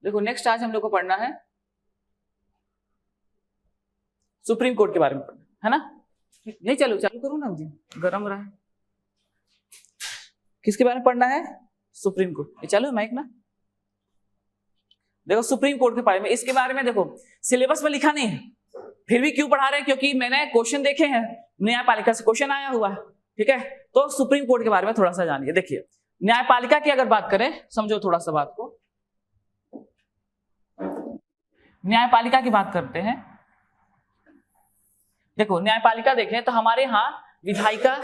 देखो नेक्स्ट आज हम लोग को पढ़ना है सुप्रीम कोर्ट के बारे में पढ़ना है ना। नहीं चलो चालू करूँ ना, मुझे गर्म रहा है। किसके बारे में पढ़ना है? Supreme court. ये चालू है माइक ना। देखो सुप्रीम कोर्ट के बारे में, इसके बारे में देखो सिलेबस में लिखा नहीं है, फिर भी क्यों पढ़ा रहे हैं? क्योंकि मैंने क्वेश्चन देखे हैं, न्यायपालिका से क्वेश्चन आया हुआ है, ठीक है। तो सुप्रीम कोर्ट के बारे में थोड़ा सा जानिए। देखिए न्यायपालिका की अगर बात करें, समझो थोड़ा सा बात को, न्यायपालिका की बात करते हैं। देखो न्यायपालिका देखें तो हमारे यहाँ विधायिका,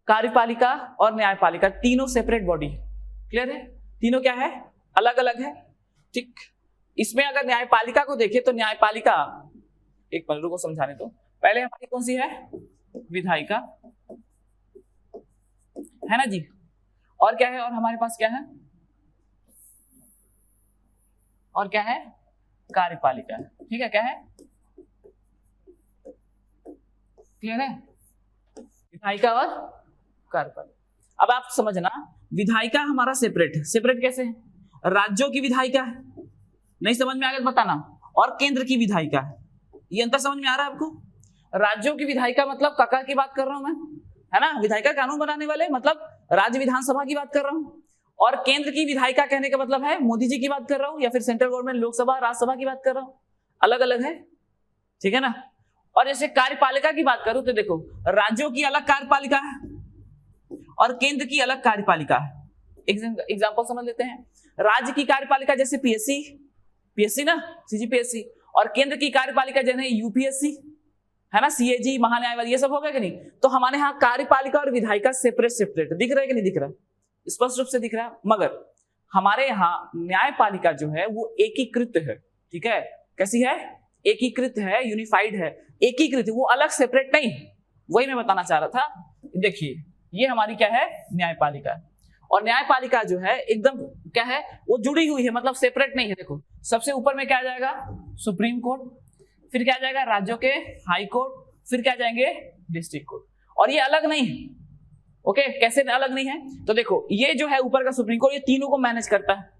कार्यपालिका और न्यायपालिका तीनों सेपरेट बॉडी। क्लियर है? तीनों क्या है? अलग अलग है, ठीक। इसमें अगर न्यायपालिका को देखें तो न्यायपालिका, एक पहलू को समझाने तो पहले हमारी कौन सी है? विधायिका, है ना जी। और क्या है? और हमारे पास क्या है? और क्या है? कार्यपालिका है, ठीक है। क्या है? क्लियर है? विधायिका और कार्यपालिका। अब आप समझना, विधायिका हमारा सेपरेट है। सेपरेट कैसे है? राज्यों की विधायिका है, नहीं समझ में आ गया बताना, और केंद्र की विधायिका है। ये अंतर समझ में आ रहा है आपको? राज्यों की विधायिका मतलब काका की बात कर रहा हूं मैं, है ना, विधायिका कानून बनाने वाले, मतलब राज्य विधानसभा की बात कर रहा हूं। और केंद्र की विधायिका कहने का मतलब है मोदी जी की बात कर रहा हूं, या फिर सेंट्रल गवर्नमेंट, लोकसभा, राज्यसभा की बात कर रहा हूं। अलग अलग है, ठीक है ना। और जैसे कार्यपालिका की बात करूं तो देखो राज्यों की अलग कार्यपालिका है और केंद्र की अलग कार्यपालिका है। एग्जांपल समझ लेते हैं। राज्य की कार्यपालिका जैसे पीएससी ना, सीजीपीएससी, और केंद्र की कार्यपालिका जैसे यूपीएससी, है ना, सीएजी, महान्यायवादी, ये सब हो गया कि नहीं। तो हमारे यहाँ कार्यपालिका और विधायिका सेपरेट सेपरेट दिख रहा है कि नहीं दिख रहा है? स्पष्ट रूप से दिख रहा है। मगर हमारे यहाँ न्यायपालिका जो है वो एकीकृत है, ठीक है। कैसी है? एकीकृत है, यूनिफाइड है, एकीकृत, वो अलग सेपरेट नहीं। वही मैं बताना चाह रहा था। देखिए ये हमारी क्या है? न्यायपालिका है। और न्यायपालिका जो है एकदम क्या है? वो जुड़ी हुई है, मतलब सेपरेट नहीं है। देखो सबसे ऊपर में क्या जाएगा? सुप्रीम कोर्ट, फिर क्या जाएगा? राज्यों के हाई कोर्ट, फिर क्या जाएंगे? District court. और ये अलग नहीं है, ओके। कैसे अलग नहीं है? तो देखो ये जो है ऊपर का सुप्रीम कोर्ट, ये तीनों को मैनेज करता है।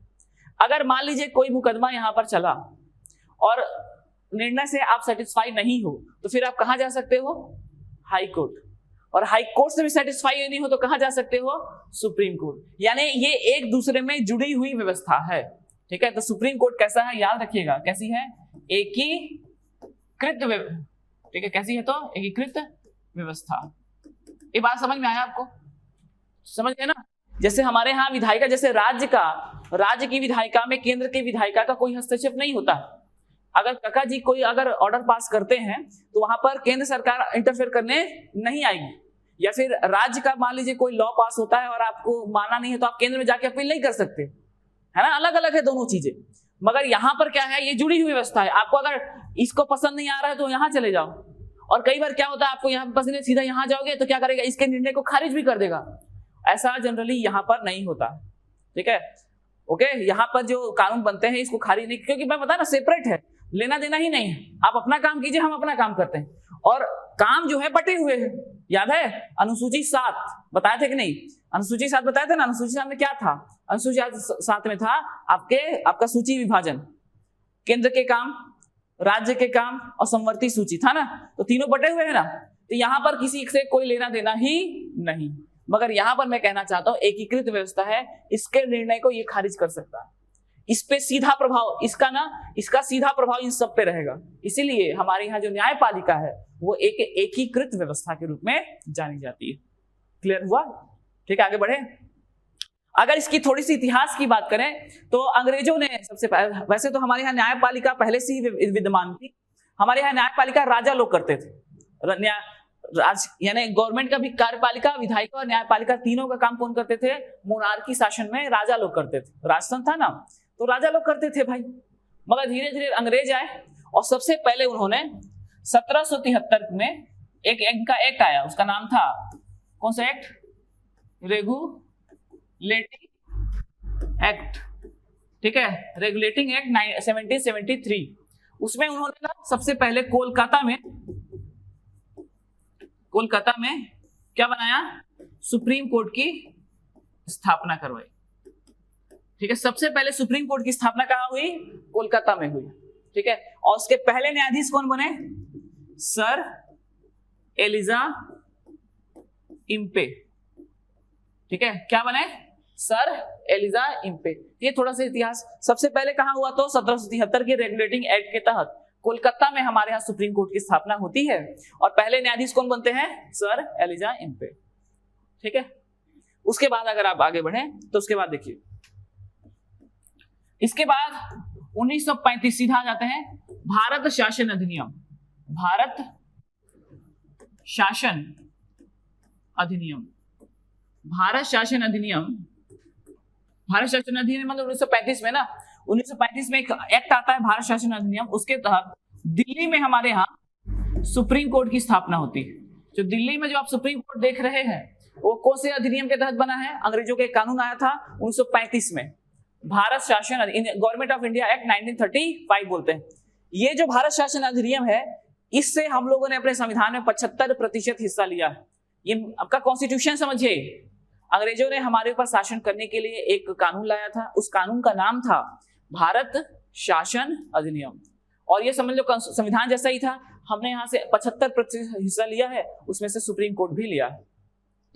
अगर मान लीजिए कोई मुकदमा यहां पर चला और निर्णय से आप सेटिस्फाई नहीं हो, तो फिर आप कहां जा सकते हो? High court. और हाई कोर्ट से भी सेटिस्फाई नहीं हो तो कहां जा सकते हो? Supreme court. यानी ये एक दूसरे में जुड़ी हुई व्यवस्था है, ठीक है। तो सुप्रीम कोर्ट कैसा है? याद रखिएगा, कैसी है? एकीकृत, ठीक है। कैसी है? तो एकीकृत व्यवस्था। ये बात समझ में आया आपको? समझ गए ना। जैसे हमारे यहाँ विधायिका, जैसे राज्य की विधायिका में केंद्र की विधायिका का कोई हस्तक्षेप नहीं होता। अगर काका जी कोई अगर ऑर्डर पास करते हैं तो वहां पर केंद्र सरकार इंटरफेयर करने नहीं आएगी। या फिर राज्य का मान लीजिए कोई लॉ पास होता है और आपको माना नहीं है तो आप केंद्र में जाके अपील नहीं कर सकते, है ना। अलग अलग है दोनों चीजें। मगर यहाँ पर क्या है? ये जुड़ी हुई व्यवस्था है। आपको अगर इसको पसंद नहीं आ रहा है तो यहाँ चले जाओ। और कई बार क्या होता है, आपको यहाँ पसंद है, सीधा यहाँ जाओगे तो क्या करेगा? इसके निर्णय को खारिज भी कर देगा। ऐसा जनरली यहाँ पर नहीं होता, ठीक है, ओके। यहाँ पर जो कानून बनते हैं इसको खारिज नहीं, क्योंकि मैं बता ना सेपरेट है, लेना देना ही नहीं है। आप अपना काम कीजिए, हम अपना काम करते हैं। और काम जो है बटे हुए हैं। याद है अनुसूची 7 बताए थे कि नहीं? अनुसूची 7 बताए थे ना। अनुसूची 7 में क्या था? अनुसूची 7 में था आपका सूची विभाजन, केंद्र के काम, राज्य के काम और समवर्ती सूची था ना। तो तीनों बटे हुए हैं ना। तो यहाँ पर किसी से कोई लेना देना ही नहीं। मगर यहाँ पर मैं कहना चाहता हूँ एकीकृत व्यवस्था है, इसके निर्णय को ये खारिज कर सकता है। इस पे सीधा प्रभाव इसका सीधा प्रभाव इन सब पे रहेगा। इसीलिए हमारे यहाँ जो न्यायपालिका है वो एक एकीकृत व्यवस्था के रूप में जानी जाती है। क्लियर हुआ? ठीक है, आगे बढ़े। अगर इसकी थोड़ी सी इतिहास की बात करें तो अंग्रेजों ने सबसे पहले, वैसे तो हमारे यहाँ न्यायपालिका पहले से ही विद्यमान थी। हमारे यहाँ न्यायपालिका राजा लोग करते थे। यानी गवर्नमेंट का भी कार्यपालिका, विधायिका और न्यायपालिका तीनों का काम कौन करते थे? मोनार्की शासन में राजा लोग करते थे। राजस्थान था ना, तो राजा लोग करते थे भाई। मगर धीरे धीरे अंग्रेज आए और सबसे पहले उन्होंने 1773 में इनका एक्ट आया, उसका नाम था कौन सा एक्ट? रेगुलेटिंग एक्ट, ठीक है, रेगुलेटिंग एक्ट 1773। उसमें उन्होंने ना सबसे पहले कोलकाता में क्या बनाया? सुप्रीम कोर्ट की स्थापना करवाई। ठीक है, सबसे पहले सुप्रीम कोर्ट की स्थापना कहाँ हुई? कोलकाता में हुई। ठीक है, और उसके पहले न्यायाधीश कौन बने? Sir Elijah Impey. ठीक है, क्या बने? Sir Elijah Impey. ये थोड़ा सा इतिहास, सबसे पहले कहां हुआ? तो 1773 के रेगुलेटिंग एक्ट के तहत कोलकाता में हमारे यहाँ सुप्रीम कोर्ट की स्थापना होती है, और पहले न्यायाधीश कौन बनते हैं? Sir Elijah Impey. ठीक है, उसके बाद अगर आप आगे बढ़े तो उसके बाद देखिए, इसके बाद 1935 सीधा आ जाते हैं, भारत शासन अधिनियम। भारत शासन अधिनियम, भारत शासन अधिनियम, भारत शासन अधिनियम मतलब 1935 में ना, 1935 में एक एक्ट आता है भारत शासन अधिनियम, उसके तहत दिल्ली में हमारे यहाँ सुप्रीम कोर्ट की स्थापना होती है। जो दिल्ली में जो आप सुप्रीम कोर्ट देख रहे हैं वो कौन से अधिनियम के तहत बना है? अंग्रेजों के कानून आया था 1935 में, भारत शासन गवर्नमेंट ऑफ इंडिया एक्ट 1935 बोलते हैं। ये जो भारत शासन अधिनियम है, इससे हम लोगों ने अपने संविधान में 75% हिस्सा लिया है। ये आपका कॉन्स्टिट्यूशन समझिए, अंग्रेजों ने हमारे ऊपर शासन करने के लिए एक कानून लाया था, उस कानून का नाम था भारत शासन अधिनियम, और ये समझ लो संविधान जैसा ही था। हमने यहाँ से 75% हिस्सा लिया है, उसमें से सुप्रीम कोर्ट भी लिया है।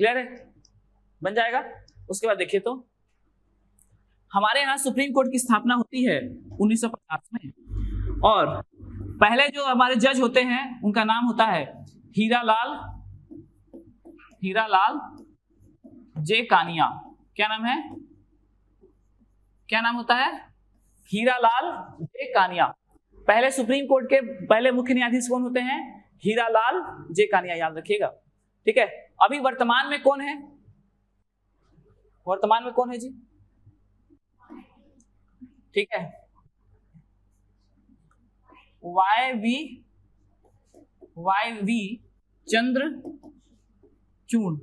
क्लियर है? बन जाएगा। उसके बाद देखिए तो हमारे यहाँ सुप्रीम कोर्ट की स्थापना होती है 1950 में, और पहले जो हमारे जज होते हैं उनका नाम होता है हीरालाल जे कानिया। क्या नाम है? क्या नाम होता है? हीरालाल जे कानिया। पहले सुप्रीम कोर्ट के पहले मुख्य न्यायाधीश कौन होते हैं? हीरालाल जे कानिया, याद रखिएगा। ठीक है, अभी वर्तमान में कौन है? वर्तमान में कौन है जी? ठीक है, वाई वी चंद्रचूड़।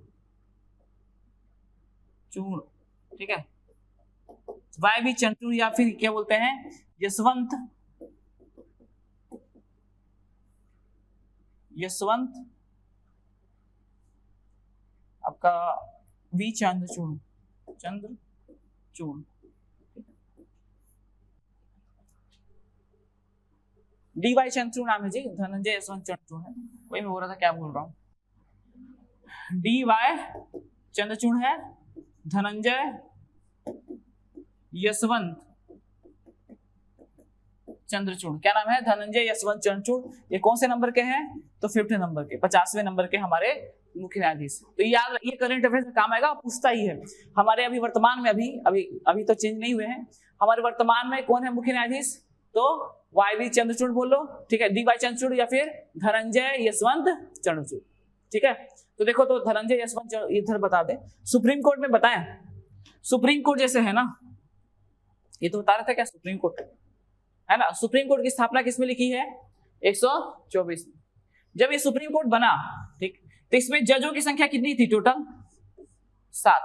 ठीक है, वाई वी चंद्रचूड़, या फिर क्या बोलते हैं, यशवंत आपका V Chandrachud. D Y Chandrachud नाम है जी, धनंजय यशवंत चंद्रचूड़ है, वही मैं बोल रहा था, क्या बोल रहा हूँ। डी वाई चंद्रचूड़ है, धनंजय यशवंत चंद्रचूड़। क्या नाम है? धनंजय यशवंत चंद्रचूड़। ये कौन से नंबर के हैं? तो 50 नंबर के, 50वें नंबर के हमारे मुख्य न्यायाधीश। तो याद रखिए, करंट अफेयर्स में काम आएगा, पूछता ही है। हमारे अभी वर्तमान में अभी तो चेंज नहीं हुए हैं, हमारे वर्तमान में कौन है मुख्य न्यायाधीश? तो वाई वी चंद्रचूड़ बोल लो। ठीक है, डी वाई चंद्रचूड़ या फिर धनंजय यशवंत चंद्रचूड़। ठीक है, तो देखो तो धनंजय यशवंत इधर बता दे, सुप्रीम कोर्ट में बताएं, सुप्रीम कोर्ट जैसे है ना, ये तो बता रहा था क्या, सुप्रीम कोर्ट है ना, सुप्रीम कोर्ट की स्थापना किसमें लिखी है? 124। जब ये सुप्रीम कोर्ट बना, ठीक, तो इसमें जजों की संख्या कितनी थी टोटल? 7।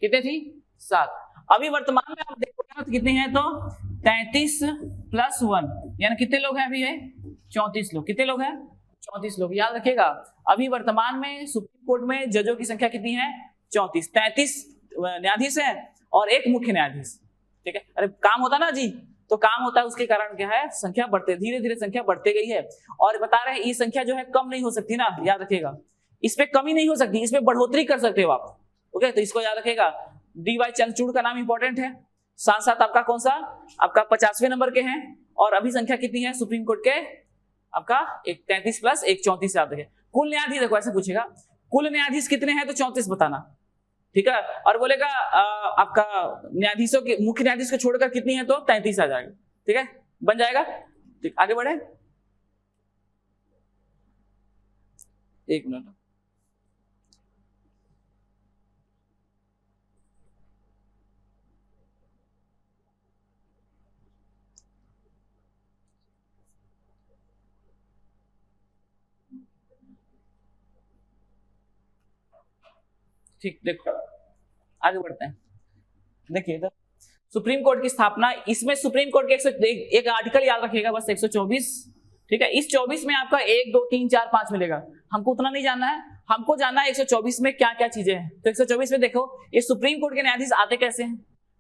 कितने थी? 7। अभी वर्तमान में आप देखोगे ना तो कितनी है? तो 33 + 1, यानी कितने लोग हैं अभी? है 34 लोग। कितने लोग हैं? 34 लोग। याद रखिएगा, अभी वर्तमान में सुप्रीम कोर्ट में जजों की संख्या कितनी है? 34। 33 न्यायाधीश है और एक मुख्य न्यायाधीश। ठीक है, अरे काम होता ना जी, तो काम होता है, उसके कारण क्या है, संख्या बढ़ते, धीरे धीरे संख्या बढ़ते गई है। और बता रहे हैं ये संख्या जो है कम नहीं हो सकती ना, याद रखिएगा, इसमें कमी नहीं हो सकती, इसमें बढ़ोतरी कर सकते हो आप। ओके, तो इसको याद रखिएगा। डी वाई चंद्रचूड़ का नाम इंपॉर्टेंट है, साथ साथ आपका कौन सा, आपका 50वें नंबर के हैं, और अभी संख्या कितनी है सुप्रीम कोर्ट के? आपका 33 + 1 34। याद रखिए, कुल न्यायाधीश देखो ऐसे पूछेगा, कुल न्यायाधीश कितने हैं? तो 34 बताना। ठीक है, और बोलेगा आपका न्यायाधीशों के, मुख्य न्यायाधीश को छोड़कर कितनी है? तो 33 आ जाएगा। ठीक है, बन जाएगा। ठीक, आगे बढ़े, एक मिनट। ठीक, देखो आगे बढ़ते हैं। देखिए इधर सुप्रीम कोर्ट की स्थापना, इसमें सुप्रीम कोर्ट के एक आर्टिकल याद रखिएगा बस, 124। ठीक है, इस 24 में आपका 1 2 3 4 5 मिलेगा, हमको उतना नहीं जानना है, हमको जानना है 124 में क्या क्या चीजें हैं। तो 124 में देखो, ये सुप्रीम कोर्ट के न्यायाधीश आते कैसे हैं?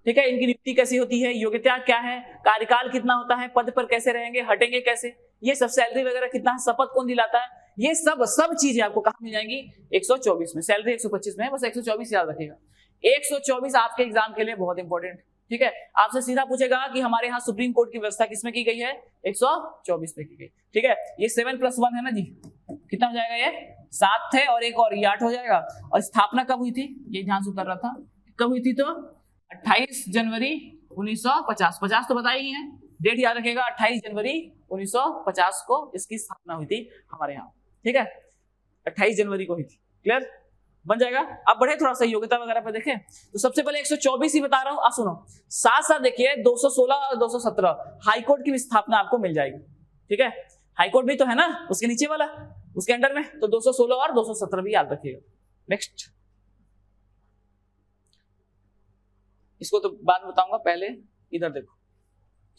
ठीक है, इनकी नियुक्ति कैसी होती है, योग्यता क्या है, कार्यकाल कितना होता है, पद पर कैसे रहेंगे, हटेंगे कैसे, ये सब, सैलरी वगैरह कितना है, शपथ कौन दिलाता है, ये सब चीजें आपको कहाँ मिल जाएंगी 124 में। सैलरी 125 में है, बस 124 याद रखिएगा। 124 आपके एग्जाम के लिए बहुत इंपॉर्टेंट। ठीक है, आपसे सीधा पूछेगा कि हमारे यहाँ सुप्रीम कोर्ट की व्यवस्था किसमें की गई है, 124 में की गई। ठीक है, ये 7+1 है ना जी, कितना हो जाएगा, ये 7 थे और एक और, ये 8 हो जाएगा। और स्थापना कब हुई थी, ये ध्यान से उतर रहा था, कब हुई थी, तो 28 जनवरी 1950। 50 तो बताई ही है, डेट याद रखेगा, 28 जनवरी 1950 को इसकी स्थापना हुई थी हमारे यहाँ। ठीक है, 28 जनवरी को हुई थी। क्लियर, बन जाएगा। अब बढ़े थोड़ा सा योग्यता वगैरह पे देखें, तो सबसे पहले 124 ही बता रहा हूं, आप सुनो, साथ साथ देखिए 216 और 217 हाईकोर्ट की भी स्थापना आपको मिल जाएगी। ठीक है, हाईकोर्ट भी तो है ना उसके नीचे वाला, उसके अंडर में, तो 216 और 217 भी याद रखिएगा। नेक्स्ट, इसको तो बाद में बताऊंगा, पहले इधर देखो।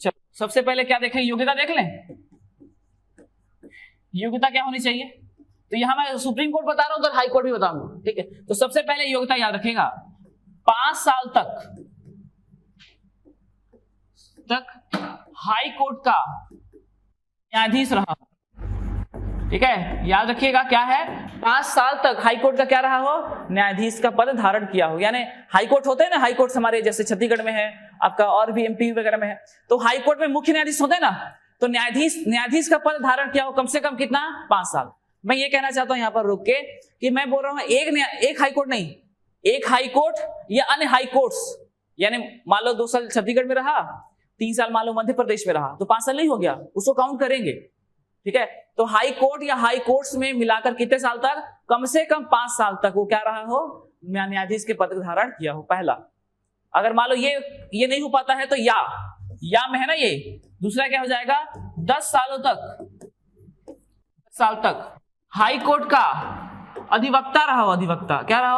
चलो सबसे पहले क्या देखें, योग्यता देख लें। योग्यता क्या होनी चाहिए, तो यहां मैं सुप्रीम कोर्ट बता रहा हूं, उधर हाई कोर्ट भी बताऊंगा। ठीक है, तो सबसे पहले योग्यता याद रखेगा, 5 साल तक हाई कोर्ट का न्यायाधीश रहा। ठीक है, याद रखिएगा क्या है, 5 साल तक हाई कोर्ट का क्या रहा हो, न्यायाधीश का पद धारण किया हो। यानी हाई कोर्ट होते हैं ना, हाई कोर्ट हमारे जैसे छत्तीसगढ़ में है आपका, और भी एमपी वगैरह में है, तो हाई कोर्ट में मुख्य न्यायाधीश होते हैं ना, तो न्यायाधीश का पद धारण किया हो कम से कम कितना, 5 साल। मैं ये कहना चाहता हूं यहां पर रुक के कि मैं बोल रहा हूं एक हाई कोर्ट नहीं, एक हाई कोर्ट या अन्य हाई कोर्ट्स, यानी मान लो 2 साल छत्तीसगढ़ में रहा, 3 साल मान लो मध्य प्रदेश में रहा, तो 5 साल नहीं हो गया, उसको काउंट करेंगे। ठीक है, तो हाई कोर्ट या हाई कोर्ट्स में मिलाकर कितने साल तक, कम से कम 5 साल तक वो क्या रहा हो, न्यायाधीश के पद धारण किया हो, पहला। अगर मान लो ये नहीं हो पाता है तो या में है ना, ये दूसरा क्या हो जाएगा, 10 साल तक हाई कोर्ट का अधिवक्ता रहा हो, अधिवक्ता क्या रहा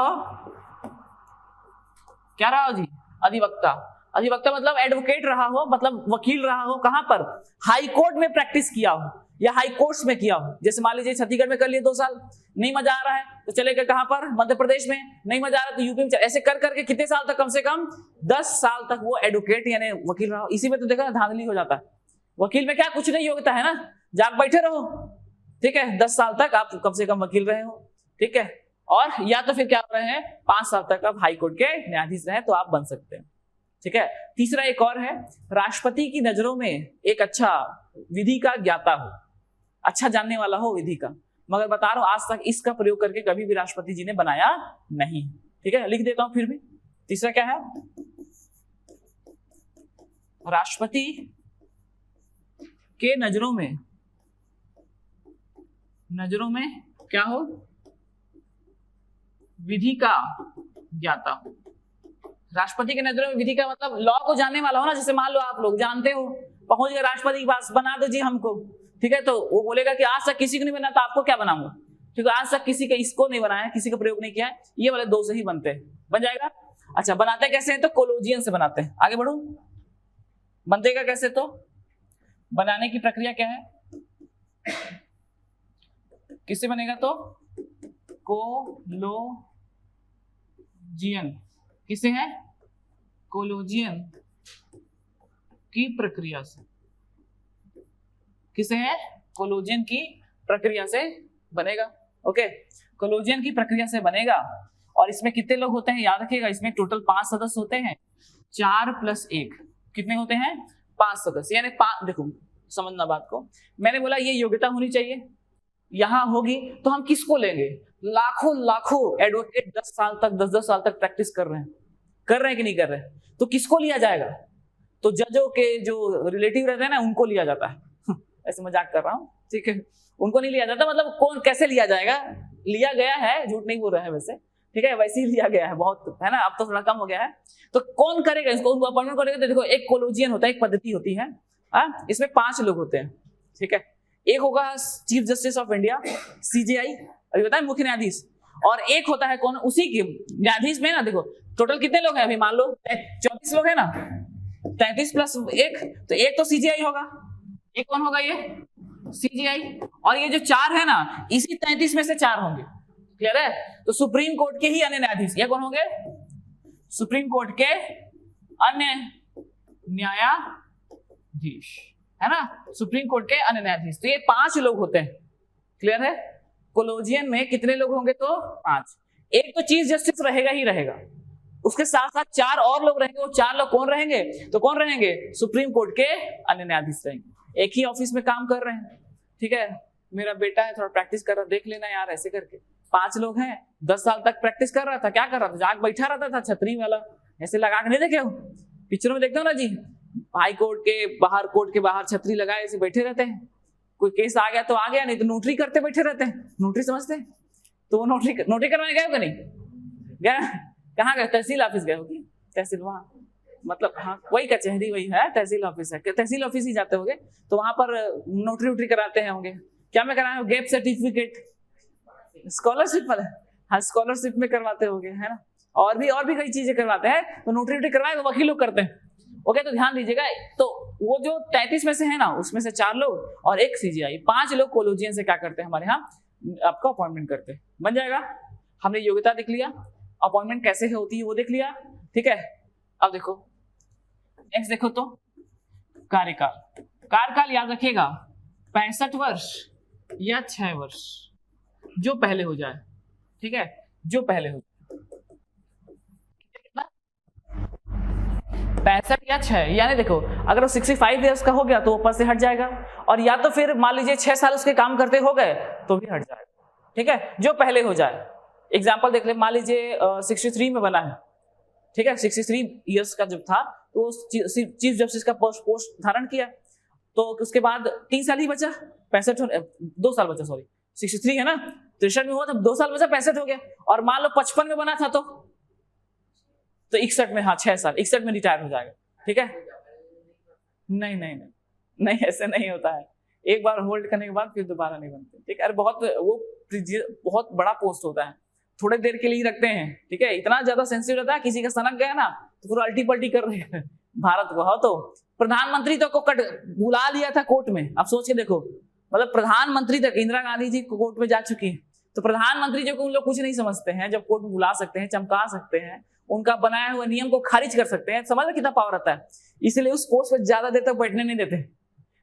हो जी, अधिवक्ता मतलब एडवोकेट रहा हो, मतलब वकील रहा हो, कहां पर, हाई कोर्ट में प्रैक्टिस किया हो या हाई कोर्ट्स में किया हो। जैसे मान लीजिए छत्तीसगढ़ में कर लिए 2 साल, नहीं मजा आ रहा है तो चले गए कहां पर, मध्य प्रदेश में, नहीं मजा आ रहा तो यूपी में, ऐसे कर करके कितने साल तक, कम से कम 10 साल तक वो एडवोकेट यानी वकील रहा हो। इसी में तो देखा धांधली हो जाता है, वकील में क्या कुछ नहीं योग्यता है ना, जाग बैठे रहो। ठीक है, 10 साल तक आप कम से कम वकील रहे हो। ठीक है, और या तो फिर क्या रहे हैं, 5 साल तक आप हाई कोर्ट के न्यायाधीश रहे तो आप बन सकते हैं। ठीक है, तीसरा एक और है, राष्ट्रपति की नजरों में एक अच्छा विधि का ज्ञाता हो, अच्छा जानने वाला हो विधि का। मगर बता रहा हूं आज तक इसका प्रयोग करके कभी भी राष्ट्रपति जी ने बनाया नहीं। ठीक है, लिख देता हूं फिर भी। तीसरा क्या है, राष्ट्रपति के नजरों में क्या हो, विधि का ज्ञाता हो। राष्ट्रपति के नजरों में विधि का मतलब लॉ को जानने वाला हो ना, जैसे मान लो आप लोग जानते हो, पहुंच गए राष्ट्रपति के पास, बना दो जी हमको। ठीक है, तो वो बोलेगा कि आज तक किसी को नहीं बना, तो आपको क्या बनाऊंगा, क्योंकि आज तक किसी का इसको नहीं बनाया, किसी का प्रयोग नहीं किया है, ये वाले 2 से ही बनते हैं, बन जाएगा। अच्छा, बनाते कैसे हैं, तो कोलोजियन से बनाते हैं। आगे बढ़ो, बनतेगा कैसे, तो बनाने की प्रक्रिया क्या है, किससे बनेगा, तो कोलोजियन, किससे है, कोलोजियन की प्रक्रिया से, किसे है, कोलोजियन की प्रक्रिया से बनेगा। ओके, कोलोजियन की प्रक्रिया से बनेगा। और इसमें कितने लोग होते हैं याद रखिएगा, इसमें टोटल 5 सदस्य होते हैं, 4 + 1 कितने होते हैं, 5 सदस्य, यानी 5। देखो समझना बात को, मैंने बोला ये योग्यता होनी चाहिए, यहां होगी तो हम किसको लेंगे, लाखों एडवोकेट 10 साल तक प्रैक्टिस कर रहे हैं कि नहीं कर रहे हैं, तो किसको लिया जाएगा, तो जजों के जो रिलेटिव रहते हैं ना उनको लिया जाता है। ऐसे मजाक कर रहा हूं, ठीक है, उनको नहीं लिया जाता, मतलब कौन कैसे लिया जाएगा, लिया गया है, झूठ नहीं बोल रहे हैं वैसे। ठीक है, वैसे ही लिया गया है, बहुत है ना, अब तो थोड़ा कम हो गया है। तो कौन करेगा इसको, अपॉइंटमेंट करेगा, तो देखो एक कोलोजियन होता है, एक पद्धति होती है, इसमें 5 लोग होते हैं। ठीक है, एक होगा chief justice of India, CJI, अभी बताए मुख्य न्यायाधीश, और एक होता है कौन, उसी के न्यायाधीश में ना, देखो टोटल कितने लोग हैं, अभी मान लो 34 लोग हैं ना, 33 + 1, तो एक तो CJI होगा, एक कौन होगा, ये CJI, और ये जो 4 है ना, इसी 33 में से 4 होंगे। क्लियर है, तो सुप्रीम कोर्ट के ही अन्य न्यायाधीश, ये कौन होंगे, सुप्रीम कोर्ट के अन्य न्यायाधीश, है ना, सुप्रीम कोर्ट के अन्य न्यायाधीश। तो ये 5 लोग होते हैं, क्लियर है। कोलोजियन में कितने लोग होंगे? तो 5। एक तो चीफ जस्टिस रहेगा ही रहेगा, उसके साथ साथ 4 और लोग रहेंगे। वो 4 लोग कौन रहेंगे? तो कौन रहेंगे? सुप्रीम कोर्ट के अन्य न्यायाधीश रहेंगे। एक ही ऑफिस में काम कर रहे हैं, ठीक है। मेरा बेटा है, थोड़ा प्रैक्टिस कर रहा, देख लेना यार, ऐसे करके 5 लोग हैं, 10 साल तक प्रैक्टिस कर रहा था। क्या कर रहा था? जाग बैठा रहता था छतरी वाला, ऐसे लगा के, नहीं देखे हो पिक्चरों में? देखते हो ना जी, हाई कोर्ट के बाहर, कोर्ट के बाहर छतरी लगाए ऐसे बैठे रहते हैं। कोई केस आ गया तो आ गया, नहीं तो नोटरी करते बैठे रहते हैं। नोटरी समझते हैं? तो वो नोटरी करवाने गए हो कि नहीं गए? कहाँ गए? तहसील ऑफिस गए हो कि? तहसील, वहाँ मतलब, हाँ वही कचहरी वही है, तहसील ऑफिस है, तहसील ऑफिस ही जाते होंगे। तो वहां पर नोटरी वोटरी कराते हैं होंगे। क्या में कराए हो? गैप सर्टिफिकेट, स्कॉलरशिप वाला, हाँ स्कॉलरशिप में करवाते होंगे, है ना। और भी कई चीजें करवाते हैं। तो नोटरी वोटरी करवाए तो वकील लोग करते हैं। ओके, तो ध्यान दीजिएगा। तो वो जो 33 में से है ना, उसमें से 4 लोग और एक सीजीआई, 5 लोग कोलोजियन से क्या करते हैं हमारे यहाँ, आपका अपॉइंटमेंट करते हैं। बन जाएगा। हमने योग्यता देख लिया, अपॉइंटमेंट कैसे होती है वो देख लिया, ठीक है। अब देखो नेक्स्ट, देखो तो कार्यकाल। कार्यकाल याद रखिएगा 65 वर्ष या 6 वर्ष, जो पहले हो जाए, ठीक है, जो पहले हो जाए। 65 या 6, यानी देखो अगर वो 65 ईयर्स का हो गया तो ऊपर से हट जाएगा, और या तो फिर मान लीजिए 6 साल उसके काम करते हो गए तो भी हट जाएगा, ठीक है, जो पहले हो जाए। एग्जाम्पल देख ले, मान लीजिए 63 में बना है, ठीक है, 63 ईयर्स का जब था तो चीफ जस्टिस का पोस्ट धारण किया, तो उसके बाद 3 साल ही बचा, 2 साल बचा, सॉरी 63 है ना, 63 में हुआ तो 2 साल बचा, 65 हो गया। और मान लो 55 में बना था तो 61 में, हाँ 6 साल, 61 में रिटायर हो जाएगा, ठीक है। नहीं नहीं नहीं नहीं, ऐसे नहीं होता है। एक बार होल्ड करने के बाद फिर दोबारा नहीं बनते, ठीक है। अरे बहुत बड़ा पोस्ट होता है, थोड़े देर के लिए रखते हैं, ठीक है। इतना ज्यादा सेंसिटिव रहता है, किसी का सनक गया ना तो पूरा अल्टी पल्टी कर देगा भारत को। हाँ, तो प्रधानमंत्री तो को बुला लिया था कोर्ट में, आप सोच के देखो, मतलब प्रधानमंत्री तक, इंदिरा गांधी जी कोर्ट में जा चुकी है। तो प्रधानमंत्री जो उन लोग कुछ नहीं समझते हैं, जब कोर्ट में बुला सकते हैं, चमका सकते हैं, उनका बनाया हुआ नियम को खारिज कर सकते हैं। समझ कितना पावर रहता है। इसलिए उस पोस्ट पर ज्यादा देर तक बैठने नहीं देते,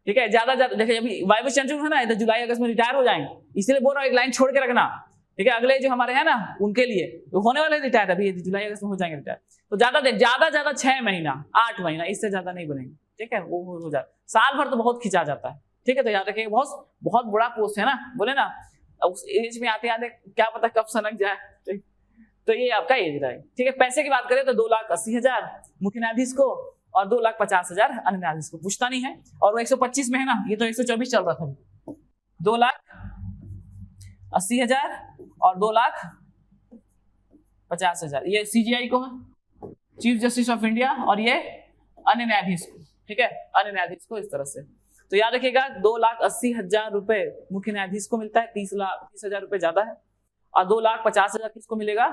ठीक है। ज्यादा देखिए, अभी वाइस चांसलर है ना, तो जुलाई अगस्त में रिटायर हो जाएंगे, इसलिए बोल रहा हूँ एक लाइन छोड़ के रखना, ठीक है। अगले जो हमारे हैं ना उनके लिए तो होने वाले रिटायर, अभी जुलाई अगस्त में हो जाएंगे रिटायर। तो ज्यादा 6 महीना 8 महीना, इससे ज्यादा नहीं बनेंगे, ठीक है। वो हो जाता, साल भर तो बहुत खिंचा जाता है, ठीक है। तो याद रखिए बहुत बड़ा पोस्ट है ना, बोले ना, उस एज में आते आते क्या पता कब सनक जाए, ठीक। तो ये आपका एज रहा है, ठीक है। पैसे की बात करें तो 2,80,000 मुख्य न्यायाधीश को और 2,50,000 अन्य न्यायाधीश को, पूछता नहीं है। और वो 125 में है ना, ये तो 124 चल रहा था। 2,80,000 और 2,50,000 ये सीजीआई को है, चीफ जस्टिस ऑफ इंडिया, और ये अन्य न्यायाधीश को, ठीक है, अन्य न्यायाधीश को इस तरह से। तो याद रखिएगा 2,80,000 रुपए मुख्य न्यायाधीश को मिलता है, 30,00,000 रुपए ज्यादा है, और 2,50,000 किसको मिलेगा?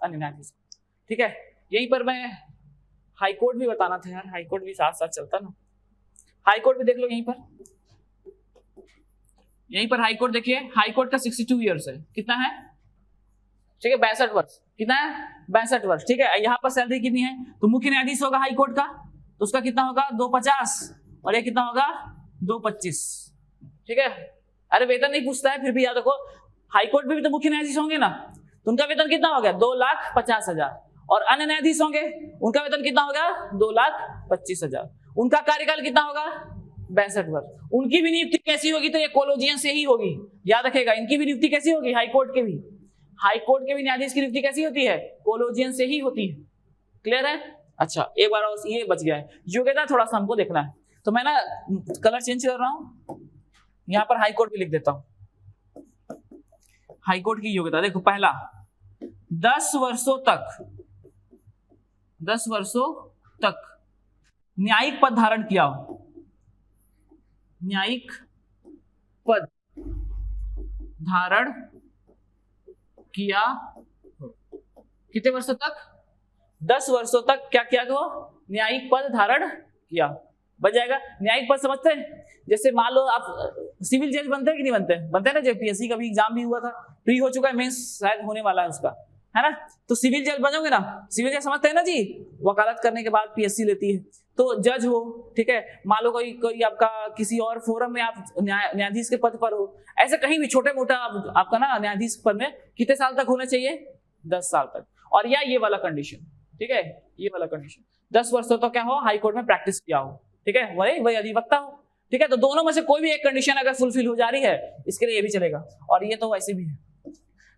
अन्य न्यायाधीश को, ठीक है। यहीं पर मैं हाईकोर्ट भी बताना था यार, हाईकोर्ट भी साथ साथ चलता ना। हाईकोर्ट भी देख लो, यहीं पर हाईकोर्ट देखिए, हाईकोर्ट का 62 ईयर्स है, कितना है, ठीक है, 62 वर्ष, कितना है, 62 वर्ष, ठीक है। यहाँ पर सैलरी कितनी है, तो मुख्य न्यायाधीश होगा हाईकोर्ट का, तो उसका कितना होगा 250, और ये कितना होगा 225, ठीक है। अरे वेतन नहीं पूछता है, फिर भी याद रखो हाईकोर्ट में भी तो मुख्य न्यायाधीश होंगे ना, तो उनका वेतन कितना हो गया 2,50,000, और अन्य न्यायाधीश होंगे उनका वेतन कितना होगा 2,25,000। उनका कार्यकाल कितना होगा 62 वर्ष। उनकी भी नियुक्ति कैसी होगी, तो ये कोलोजियन से ही होगी, याद रखेगा। इनकी भी नियुक्ति कैसी होगी, हाईकोर्ट के भी न्यायाधीश की नियुक्ति कैसी होती है, कोलोजियन से ही होती है, क्लियर है। अच्छा, एक बार ये बच गया है, योग्यता थोड़ा सा हमको देखना है, तो मैं ना कलर चेंज कर रहा हूं, यहां पर हाईकोर्ट भी लिख देता हूं। हाईकोर्ट की योग्यता देखो, पहला 10 वर्षों तक न्यायिक पद धारण किया हो, न्यायिक पद धारण किया, कितने वर्षों तक, 10 वर्षों तक क्या किया हो, न्यायिक पद धारण किया, बच जाएगा। न्यायिक पद समझते हैं, जैसे मान लो आप सिविल जज बनते हैं कि नहीं बनते हैं ना, जेपीएससी का भी एग्जाम भी हुआ था, प्री हो चुका है, मेंस शायद होने वाला है उसका, है ना। तो सिविल जज बनोगे ना, सिविल जज समझते हैं ना जी, वकालत करने के बाद पीएससी लेती है। तो जज हो, ठीक है, मान लो कोई आपका किसी और फोरम में आप न्यायाधीश के पद पर हो, ऐसे कहीं भी छोटे मोटा आपका ना न्यायाधीश पद में कितने साल तक होना चाहिए, 10 साल तक। और या ये वाला कंडीशन, ठीक है, ये वाला कंडीशन 10 वर्षों तक क्या हो, हाई कोर्ट में प्रैक्टिस किया हो, ठीक है, वही अधिवक्ता हो, ठीक है। तो दोनों में से कोई भी एक कंडीशन अगर फुलफिल हो जा रही है, इसके लिए ये भी चलेगा। और ये तो वैसे भी है,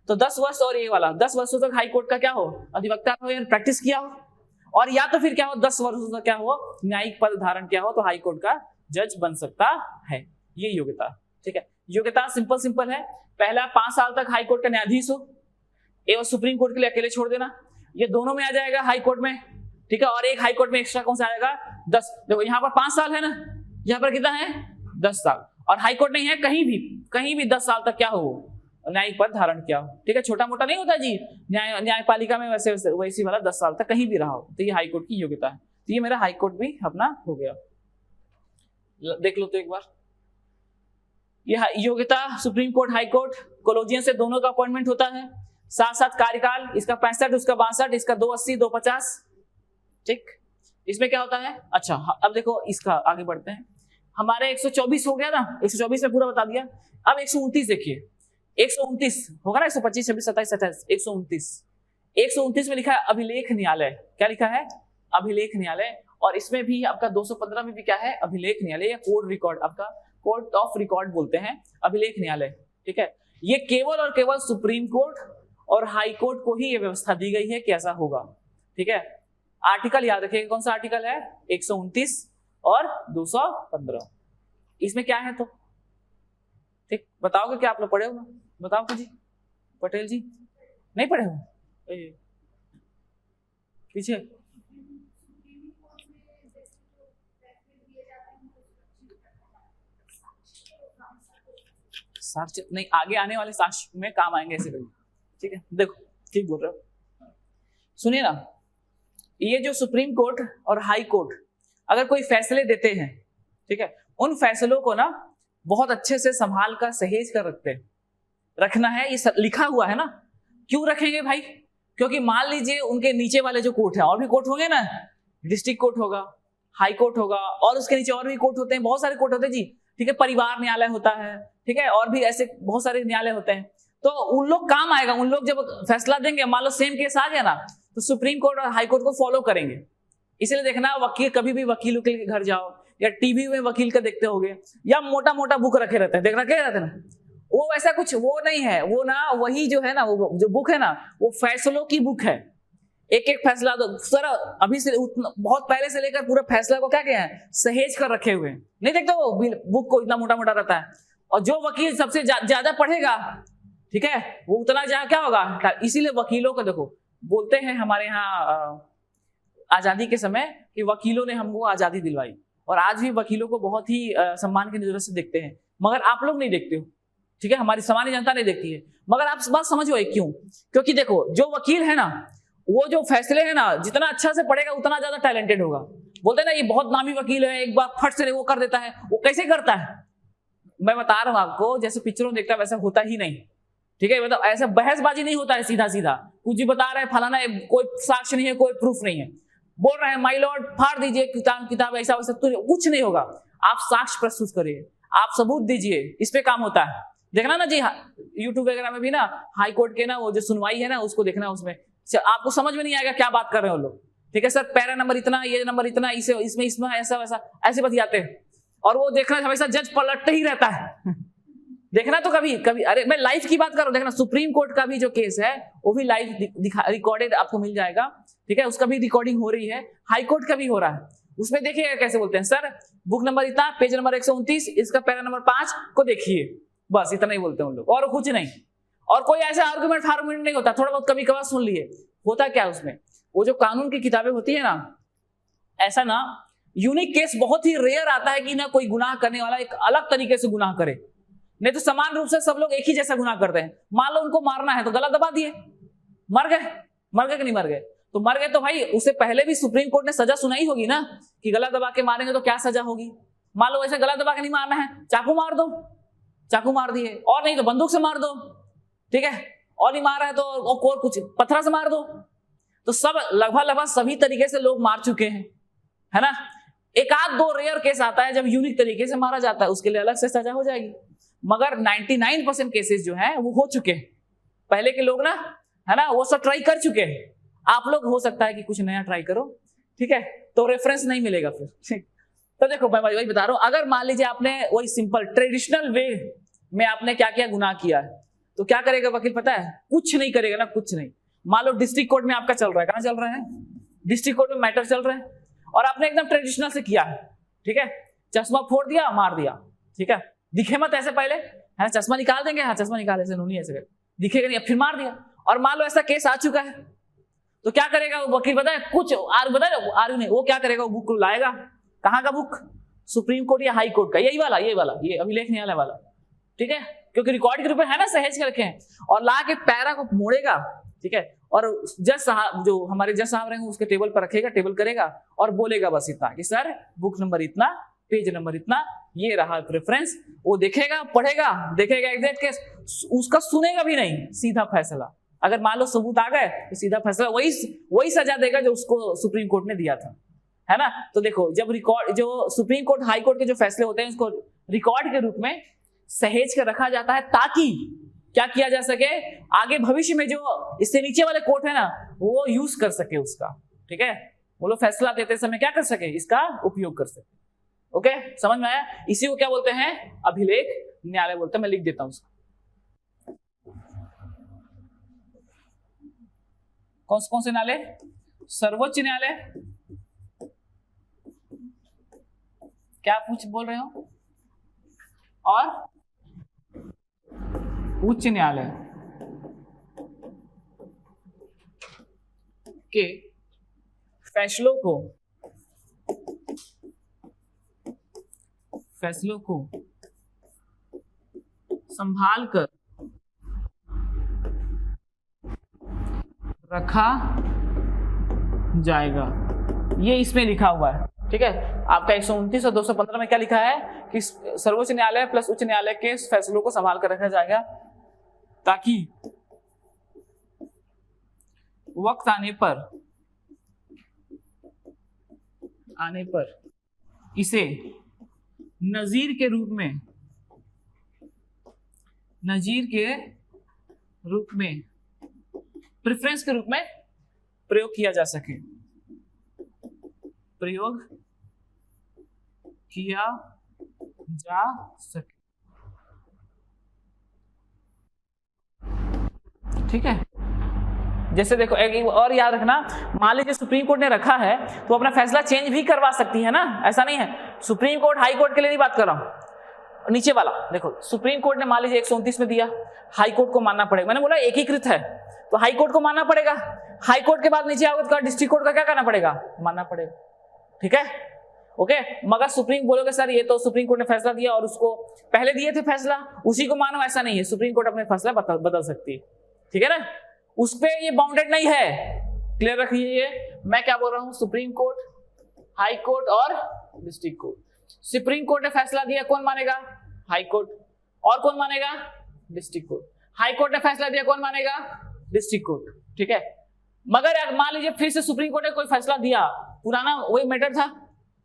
तो 10 वर्ष और ये वाला 10 वर्षों तक हाई कोर्ट का क्या हो, अधिवक्ता हो या प्रैक्टिस किया हो, और या तो फिर क्या हो 10 वर्षों तक क्या हो, न्यायिक पद धारण किया हो, तो हाई कोर्ट का जज बन सकता है। ये योग्यता, ठीक है। योग्यता सिंपल है। पहला 5 साल तक हाई कोर्ट का न्यायाधीश हो, एवं सुप्रीम कोर्ट के लिए अकेले छोड़ देना, ये दोनों में आ जाएगा हाई कोर्ट में, ठीक है। और एक हाई कोर्ट में एक्स्ट्रा कौन सा आएगा, 10। देखो यहाँ पर 5 साल है ना, यहाँ पर कितना है 10 साल, और हाई कोर्ट नहीं है, कहीं भी 10 साल तक क्या हो, न्यायिक पद धारण किया हो, ठीक है। छोटा मोटा नहीं होता जी, न्यायपालिका में वैसी वाला 10 साल तक कहीं भी रहा हो, तो ये हाई कोर्ट की योग्यता है। तो ये मेरा हाई कोर्ट भी अपना हो गया, देख लो तो एक बार। ये योग्यता supreme court, high court, collegian से दोनों का अपॉइंटमेंट होता है। साथ साथ कार्यकाल, इसका 65, उसका 62, इसका 280, 250, ठीक। इसमें क्या होता है, अच्छा अब देखो इसका आगे बढ़ते हैं। हमारे 124 हो गया ना, 124 में पूरा बता दिया। अब 129 देखिए, 129 होगा ना, 125, 26, 27, 28, 129 में लिखा है अभिलेख न्यायालय। क्या लिखा है, अभिलेख न्यायालय। और इसमें भी आपका 215 में भी क्या है, अभिलेख न्यायालय या कोर्ट रिकॉर्ड, आपका कोर्ट ऑफ रिकॉर्ड बोलते हैं, अभिलेख न्यायालय, ठीक है। ये केवल और केवल सुप्रीम कोर्ट और हाई कोर्ट को ही ये व्यवस्था दी गई है कि ऐसा होगा, ठीक है। आर्टिकल याद रखिएगा, कौन सा आर्टिकल है, 129 और 215। इसमें क्या है, तो ठीक बताओगे क्या, आप लोग पढ़े हो ना, बताओ जी, पटेल जी नहीं पढ़े हो, पीछे साक्ष्य नहीं, आगे आने वाले साक्ष्य में काम आएंगे ऐसे कभी, ठीक है। देखो ठीक बोल रहे हो, सुनिए ना, ये जो सुप्रीम कोर्ट और हाई कोर्ट अगर कोई फैसले देते हैं, ठीक है, उन फैसलों को ना बहुत अच्छे से संभाल कर सहेज कर रखना है। ये लिखा हुआ है ना, क्यों रखेंगे भाई, क्योंकि मान लीजिए उनके नीचे वाले जो कोर्ट है, और भी कोर्ट होंगे ना, डिस्ट्रिक्ट कोर्ट होगा, हाई कोर्ट होगा, और उसके नीचे और भी कोर्ट होते हैं, बहुत सारे कोर्ट होते हैं जी, ठीक है, परिवार न्यायालय होता है, ठीक है, और भी ऐसे बहुत सारे न्यायालय होते हैं। तो उन लोग काम आएगा, उन लोग जब फैसला देंगे, मान लो सेम केस आ गया ना, तो सुप्रीम कोर्ट और हाई कोर्ट को फॉलो करेंगे। इसलिए देखना, वकील कभी भी वकील के घर जाओ या टीवी में वकील का देखते होगे, या मोटा मोटा बुक रखे रहते हैं, देख रखे रहते हैं ना, वो ऐसा कुछ वो नहीं है, वो ना वही जो है ना, वो जो बुक है ना, वो फैसलों की बुक है। एक एक फैसला तो सर अभी से बहुत पहले से लेकर पूरा फैसला को क्या किया है, सहेज कर रखे हुए, नहीं देखते वो बुक को, इतना मोटा मोटा रहता है। और जो वकील सबसे ज्यादा पढ़ेगा, ठीक है, वो उतना क्या होगा। इसीलिए वकीलों को देखो, बोलते हैं हमारे यहाँ आजादी के समय कि वकीलों ने हमको आजादी दिलवाई, और आज भी वकीलों को बहुत ही सम्मान की नजर से देखते हैं, मगर आप लोग नहीं देखते हो, ठीक है, हमारी सामान्य जनता नहीं देखती है। मगर आप बात समझो क्यों, क्योंकि देखो जो वकील है ना, वो जो फैसले है ना, जितना अच्छा से पढ़ेगा उतना ज्यादा टैलेंटेड होगा। बोलते हैं ना, ये बहुत नामी वकील है, एक बार फट से वो कर देता है, वो कैसे करता है, मैं बता रहा हूं आपको, जैसे पिक्चरों देखता है वैसा होता ही नहीं, ठीक है। मतलब ऐसा बहसबाजी नहीं होता है, सीधा सीधा कुछ भी बता रहे हैं, फलाना कोई साक्ष्य नहीं है, कोई प्रूफ नहीं है, बोल रहे हैं माय लॉर्ड फाड़ दीजिए किताब ऐसा वैसा, तो कुछ नहीं होगा। आप साक्ष्य प्रस्तुत करिए, आप सबूत दीजिए, इस पे काम होता है। देखना ना जी, यूट्यूब वगैरह में भी ना हाई कोर्ट के ना वो जो सुनवाई है ना, उसको देखना, उसमें आपको समझ में नहीं आएगा क्या बात कर रहे हो लोग, ठीक है। सर पैरा नंबर इतना, ये नंबर इतना, इसमें ऐसा वैसा ऐसे बतियाते हैं, और वो देखना हमेशा जज पलटते ही रहता है। देखना तो कभी कभी, अरे मैं लाइव की बात कर रहा हूं, देखना सुप्रीम कोर्ट का भी जो केस है वो भी लाइव रिकॉर्डेड आपको मिल जाएगा, ठीक है, उसका भी रिकॉर्डिंग हो रही है, हाई कोर्ट का भी हो रहा है। उसमें देखिएगा कैसे बोलते हैं, सर बुक नंबर इतना, पेज नंबर 129, इसका पैरा नंबर 5 को देखिए, बस इतना ही बोलते हैं उन लोग, और कुछ नहीं। और कोई ऐसा आर्गुमेंट नहीं होता, थोड़ा बहुत कभी कभार सुन लिए। होता क्या उसमें, वो जो कानून की किताबें होती है ना, ऐसा ना यूनिक केस बहुत ही रेयर आता है कि ना कोई गुनाह करने वाला एक अलग तरीके से गुनाह करे, नहीं तो समान रूप से सब लोग एक ही जैसा गुनाह करते हैं। मान लो उनको मारना है तो गला दबा दिए, मर गए कि नहीं मर गए, तो मर गए तो भाई उससे पहले भी सुप्रीम कोर्ट ने सजा सुनाई होगी ना, कि गला दबा के मारेंगे तो क्या सजा होगी। मान लो ऐसे गला दबा के नहीं मारना है, चाकू मार दो, चाकू मार दिए, और नहीं तो बंदूक से मार दो, ठीक है, और नहीं मार रहा है तो और कुछ पत्थर से मार दो। तो सब लगभग सभी तरीके से लोग मार चुके हैं, है ना। एक आध दो रेयर केस आता है जब यूनिक तरीके से मारा जाता है, उसके लिए अलग से सजा हो जाएगी, मगर 99% केसेस जो है वो हो चुके हैं। पहले के लोग ना, है ना, वो सब ट्राई कर चुके हैं। आप लोग हो सकता है कि कुछ नया ट्राई करो, ठीक है, तो रेफरेंस नहीं मिलेगा फिर, ठीक। तो देखो मैं वही बता रहा हूं, अगर मान लीजिए आपने वही सिंपल ट्रेडिशनल वे में आपने क्या क्या गुनाह किया है, तो क्या करेगा वकील पता है? कुछ नहीं करेगा ना, कुछ नहीं। मान लो डिस्ट्रिक्ट कोर्ट में आपका चल रहा है, कहां चल रहा है? डिस्ट्रिक्ट कोर्ट में मैटर चल रहा है, और आपने एकदम ट्रेडिशनल से किया है, ठीक है, चश्मा फोड़ दिया, मार दिया, ठीक है, दिखे मत ऐसे पहले, है ना, चश्मा निकाल देंगे, हाँ चश्मा निकाल, ऐसे नूनी ऐसे दिखेगा नहीं, फिर मार दिया। और मान लो ऐसा केस आ चुका है, तो क्या करेगा वो वकील पता है? कुछ आर्ग्यू नहीं, वो क्या करेगा, वो बुक लाएगा। कहाँ का बुक? सुप्रीम कोर्ट या हाई कोर्ट का, यही वाला ये अभिलेख न्यायालय वाला, ठीक है, क्योंकि रिकॉर्ड के रूप में है ना, सहेज के रखे हैं, और ला के पैरा को मोड़ेगा, ठीक है, और जज साहब, जो हमारे जज साहब रहेंगे, उसके टेबल पर रखेगा, टेबल करेगा और बोलेगा बस इतना कि सर बुक नंबर इतना, पेज नंबर इतना, ये रहा प्रेफरेंस। वो देखेगा, पढ़ेगा, देखेगा एग्जैक्ट केस, उसका सुनेगा भी नहीं, सीधा फैसला। अगर मान लो सबूत आ गए तो सीधा फैसला, वही सजा देगा जो उसको सुप्रीम कोर्ट ने दिया था, है ना। तो देखो, जब रिकॉर्ड, जो सुप्रीम कोर्ट हाई कोर्ट के जो फैसले होते हैं, उसको रिकॉर्ड के रूप में सहेज कर रखा जाता है, ताकि क्या किया जा सके, आगे भविष्य में जो इससे नीचे वाले कोर्ट है ना, वो यूज कर सके उसका, ठीक है, वो लोग फैसला देते समय क्या कर सके, इसका उपयोग कर सके। ओके, समझ में आया? इसी को क्या बोलते हैं? अभिलेख न्यायालय बोलते हैं। मैं लिख देता हूं उसको। कौन से न्यायालय? सर्वोच्च न्यायालय, क्या पूछ बोल रहे हो, और उच्च न्यायालय के फैसलों को संभाल कर रखा जाएगा, ये इसमें लिखा हुआ है, ठीक है। आपका 129 और 215 में क्या लिखा है कि सर्वोच्च न्यायालय प्लस उच्च न्यायालय के फैसलों को संभाल कर रखा जाएगा, ताकि वक्त आने पर इसे नजीर के रूप में प्रेफरेंस के रूप में प्रयोग किया जा सके, ठीक है। जैसे देखो, एक और याद रखना, मान लीजिए सुप्रीम कोर्ट ने रखा है तो अपना फैसला चेंज भी करवा सकती है ना, ऐसा नहीं है। सुप्रीम कोर्ट हाई कोर्ट के लिए नहीं बात कर रहा हूं, नीचे वाला देखो, सुप्रीम कोर्ट ने मान लीजिए 129 में दिया, हाई कोर्ट को मानना पड़ेगा। मैंने बोला एकीकृत है तो हाई कोर्ट को मानना पड़ेगा, हाई कोर्ट के बाद नीचे आओगे तो डिस्ट्रिक्ट कोर्ट का क्या करना पड़ेगा, मानना पड़ेगा, ठीक है, ओके। मगर सुप्रीम बोलोगे सर ये तो सुप्रीम कोर्ट ने फैसला दिया और उसको पहले दिए थे फैसला, उसी को मानो, ऐसा नहीं है। सुप्रीम कोर्ट अपने फैसला बदल सकती है, ठीक है ना, उस पे ये बाउंडेड नहीं है, क्लियर रखिए। ये मैं क्या बोल रहा हूं, सुप्रीम कोर्ट, हाई कोर्ट और डिस्ट्रिक्ट कोर्ट। सुप्रीम कोर्ट ने फैसला दिया, कौन मानेगा, हाई कोर्ट, और कौन मानेगा, डिस्ट्रिक्ट कोर्ट। हाई कोर्ट ने फैसला दिया, कौन मानेगा, डिस्ट्रिक्ट कोर्ट, ठीक है। मगर मान लीजिए फिर से सुप्रीम कोर्ट ने कोई फैसला दिया, पुराना वही मैटर था,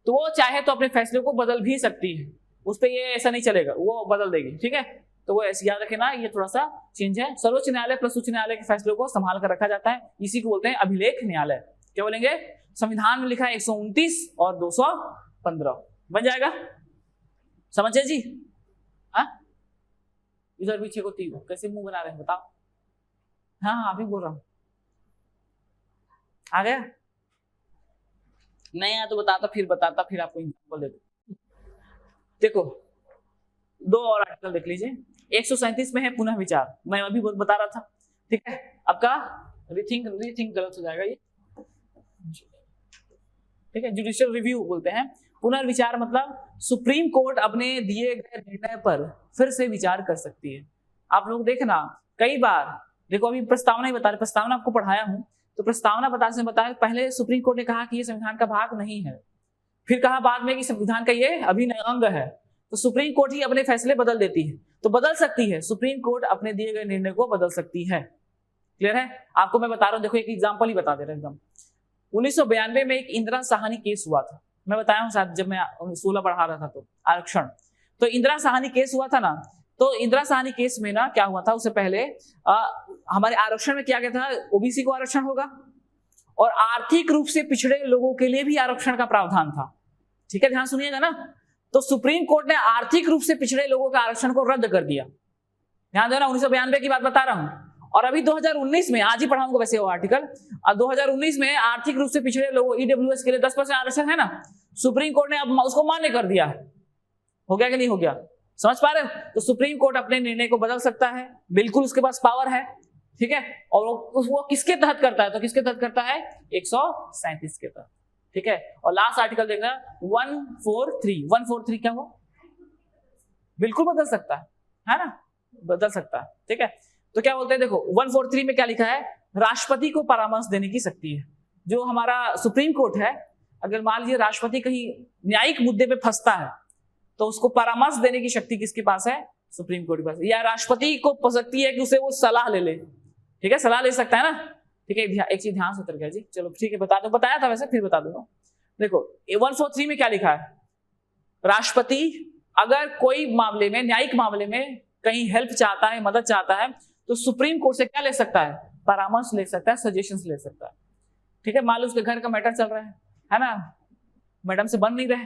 तो वो चाहे तो अपने फैसले को बदल भी सकती है, उस पर ये ऐसा नहीं चलेगा, वो बदल देगी, ठीक है। तो वो ऐसे याद रखना, ये थोड़ा सा चेंज है। सर्वोच्च न्यायालय प्लस उच्च न्यायालय के फैसलों को संभाल कर रखा जाता है, इसी को बोलते हैं अभिलेख न्यायालय। क्या बोलेंगे, संविधान में लिखा है 129 और 215 बन जाएगा, समझे जी? हाँ, इधर पीछे को तीन कैसे मुंह बना रहे हैं बताओ? हाँ अभी बोल रहा हूं, आ गया? नहीं आया तो बताता, फिर आपको एग्जाम्पल दे दो। देखो, दो और आर्टिकल देख लीजिए। 137 में है पुनः विचार, मैं अभी बता रहा था, ठीक है। आपका रीथिंक गलत हो जाएगा ये, ठीक है, जुडिशियल रिव्यू बोलते हैं। पुनर्विचार मतलब सुप्रीम कोर्ट अपने दिए गए निर्णय पर फिर से विचार कर सकती है। आप लोग देखना, कई बार देखो, अभी प्रस्तावना ही बता रहे, प्रस्तावना आपको पढ़ाया हूं, तो प्रस्तावना बताया पहले सुप्रीम कोर्ट ने कहा कि ये संविधान का भाग नहीं है, फिर कहा बाद में कि संविधान का ये अभिन्न अंग है, तो सुप्रीम कोर्ट ही अपने फैसले बदल देती है। तो बदल सकती है, सुप्रीम कोर्ट अपने दिए गए निर्णय को बदल सकती है, क्लियर है? आपको मैं बता रहा हूँ, देखो एक एग्जांपल ही बता दे रहा हूँ एकदम। 1992 में एक इंदिरा साहनी केस हुआ था, मैं बताया हूँ शायद जब मैं 16 पढ़ा रहा था तो आरक्षण, तो इंदिरा साहनी केस हुआ था ना, तो इंदिरा साहनी केस में ना क्या हुआ था, उससे पहले हमारे आरक्षण में क्या था, ओबीसी को आरक्षण होगा और आर्थिक रूप से पिछड़े लोगों के लिए भी आरक्षण का प्रावधान था। ठीक है, ध्यान सुनिएगा ना। तो सुप्रीम कोर्ट ने आर्थिक रूप से पिछड़े लोगों के आरक्षण को रद्द कर दिया। ध्यान देना, 1992 की बात बता रहा हूं। और अभी 2019 में, आज ही पढ़ाऊंगा वैसे वो आर्टिकल, और 2019 में आर्थिक रूप से पिछड़े लोगों ईडब्ल्यूएस के लिए 10% आरक्षण है ना, सुप्रीम कोर्ट ने अब उसको मान्य कर दिया है। हो गया कि नहीं हो गया, समझ पा रहे हो? तो सुप्रीम कोर्ट अपने निर्णय को बदल सकता है, बिल्कुल उसके पास पावर है। ठीक है, और वो किसके तहत करता है, तो किसके तहत करता है, 137 के तहत। ठीक है, और लास्ट आर्टिकल देखना 143 क्या हुआ, बिल्कुल बदल सकता है ना, बदल सकता है। ठीक है, तो क्या बोलते हैं, देखो 143 में क्या लिखा है, राष्ट्रपति को परामर्श देने की शक्ति है। जो हमारा सुप्रीम कोर्ट है, अगर मान लीजिए राष्ट्रपति कहीं न्यायिक मुद्दे पे फंसता है तो उसको परामर्श देने की शक्ति किसके पास है, सुप्रीम कोर्ट के पास। या राष्ट्रपति को हो सकती है कि उसे वो सलाह ले ले। ठीक है, सलाह ले सकता है ना। ठीक है, एक चीज ध्यान से उतर गया जी, चलो ठीक है, बता दो, बताया था वैसे, फिर बता दूंगा। देखो 143 में क्या लिखा है, राष्ट्रपति अगर कोई मामले में, न्यायिक मामले में कहीं हेल्प चाहता है, मदद चाहता है, तो सुप्रीम कोर्ट से क्या ले सकता है, परामर्श ले सकता है, सजेशंस ले सकता है। ठीक है, मान लो उसके घर का मैटर चल रहा है ना, मैडम से बन नहीं रहे,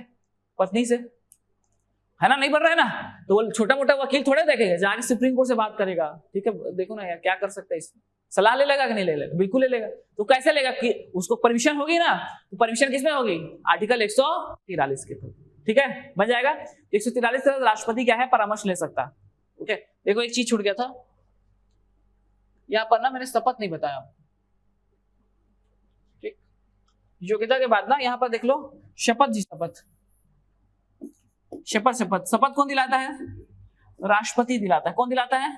पत्नी से, है ना, नहीं बन रहा है ना, तो वो छोटा मोटा वकील थोड़े देखेगा, जाके सुप्रीम कोर्ट से बात करेगा। ठीक है, देखो ना यार क्या कर सकता है इसमें, सलाह ले लेगा कि नहीं ले लेगा, बिल्कुल ले लेगा। तो कैसे लेगा कि उसको परमिशन होगी ना, तो परमिशन किसमें होगी, आर्टिकल 143 के तहत। ठीक है, बन जाएगा 143 तहत राष्ट्रपति क्या है, परामर्श ले सकता है। ओके, देखो एक चीज छूट गया था यहां पर ना, मैंने शपथ नहीं बताया। ठीक, योग्यता के बाद ना यहां पर देख लो, शपथ जी, शपथ, शपथ, शपथ, शपथ कौन दिलाता है, राष्ट्रपति दिलाता है। कौन दिलाता है,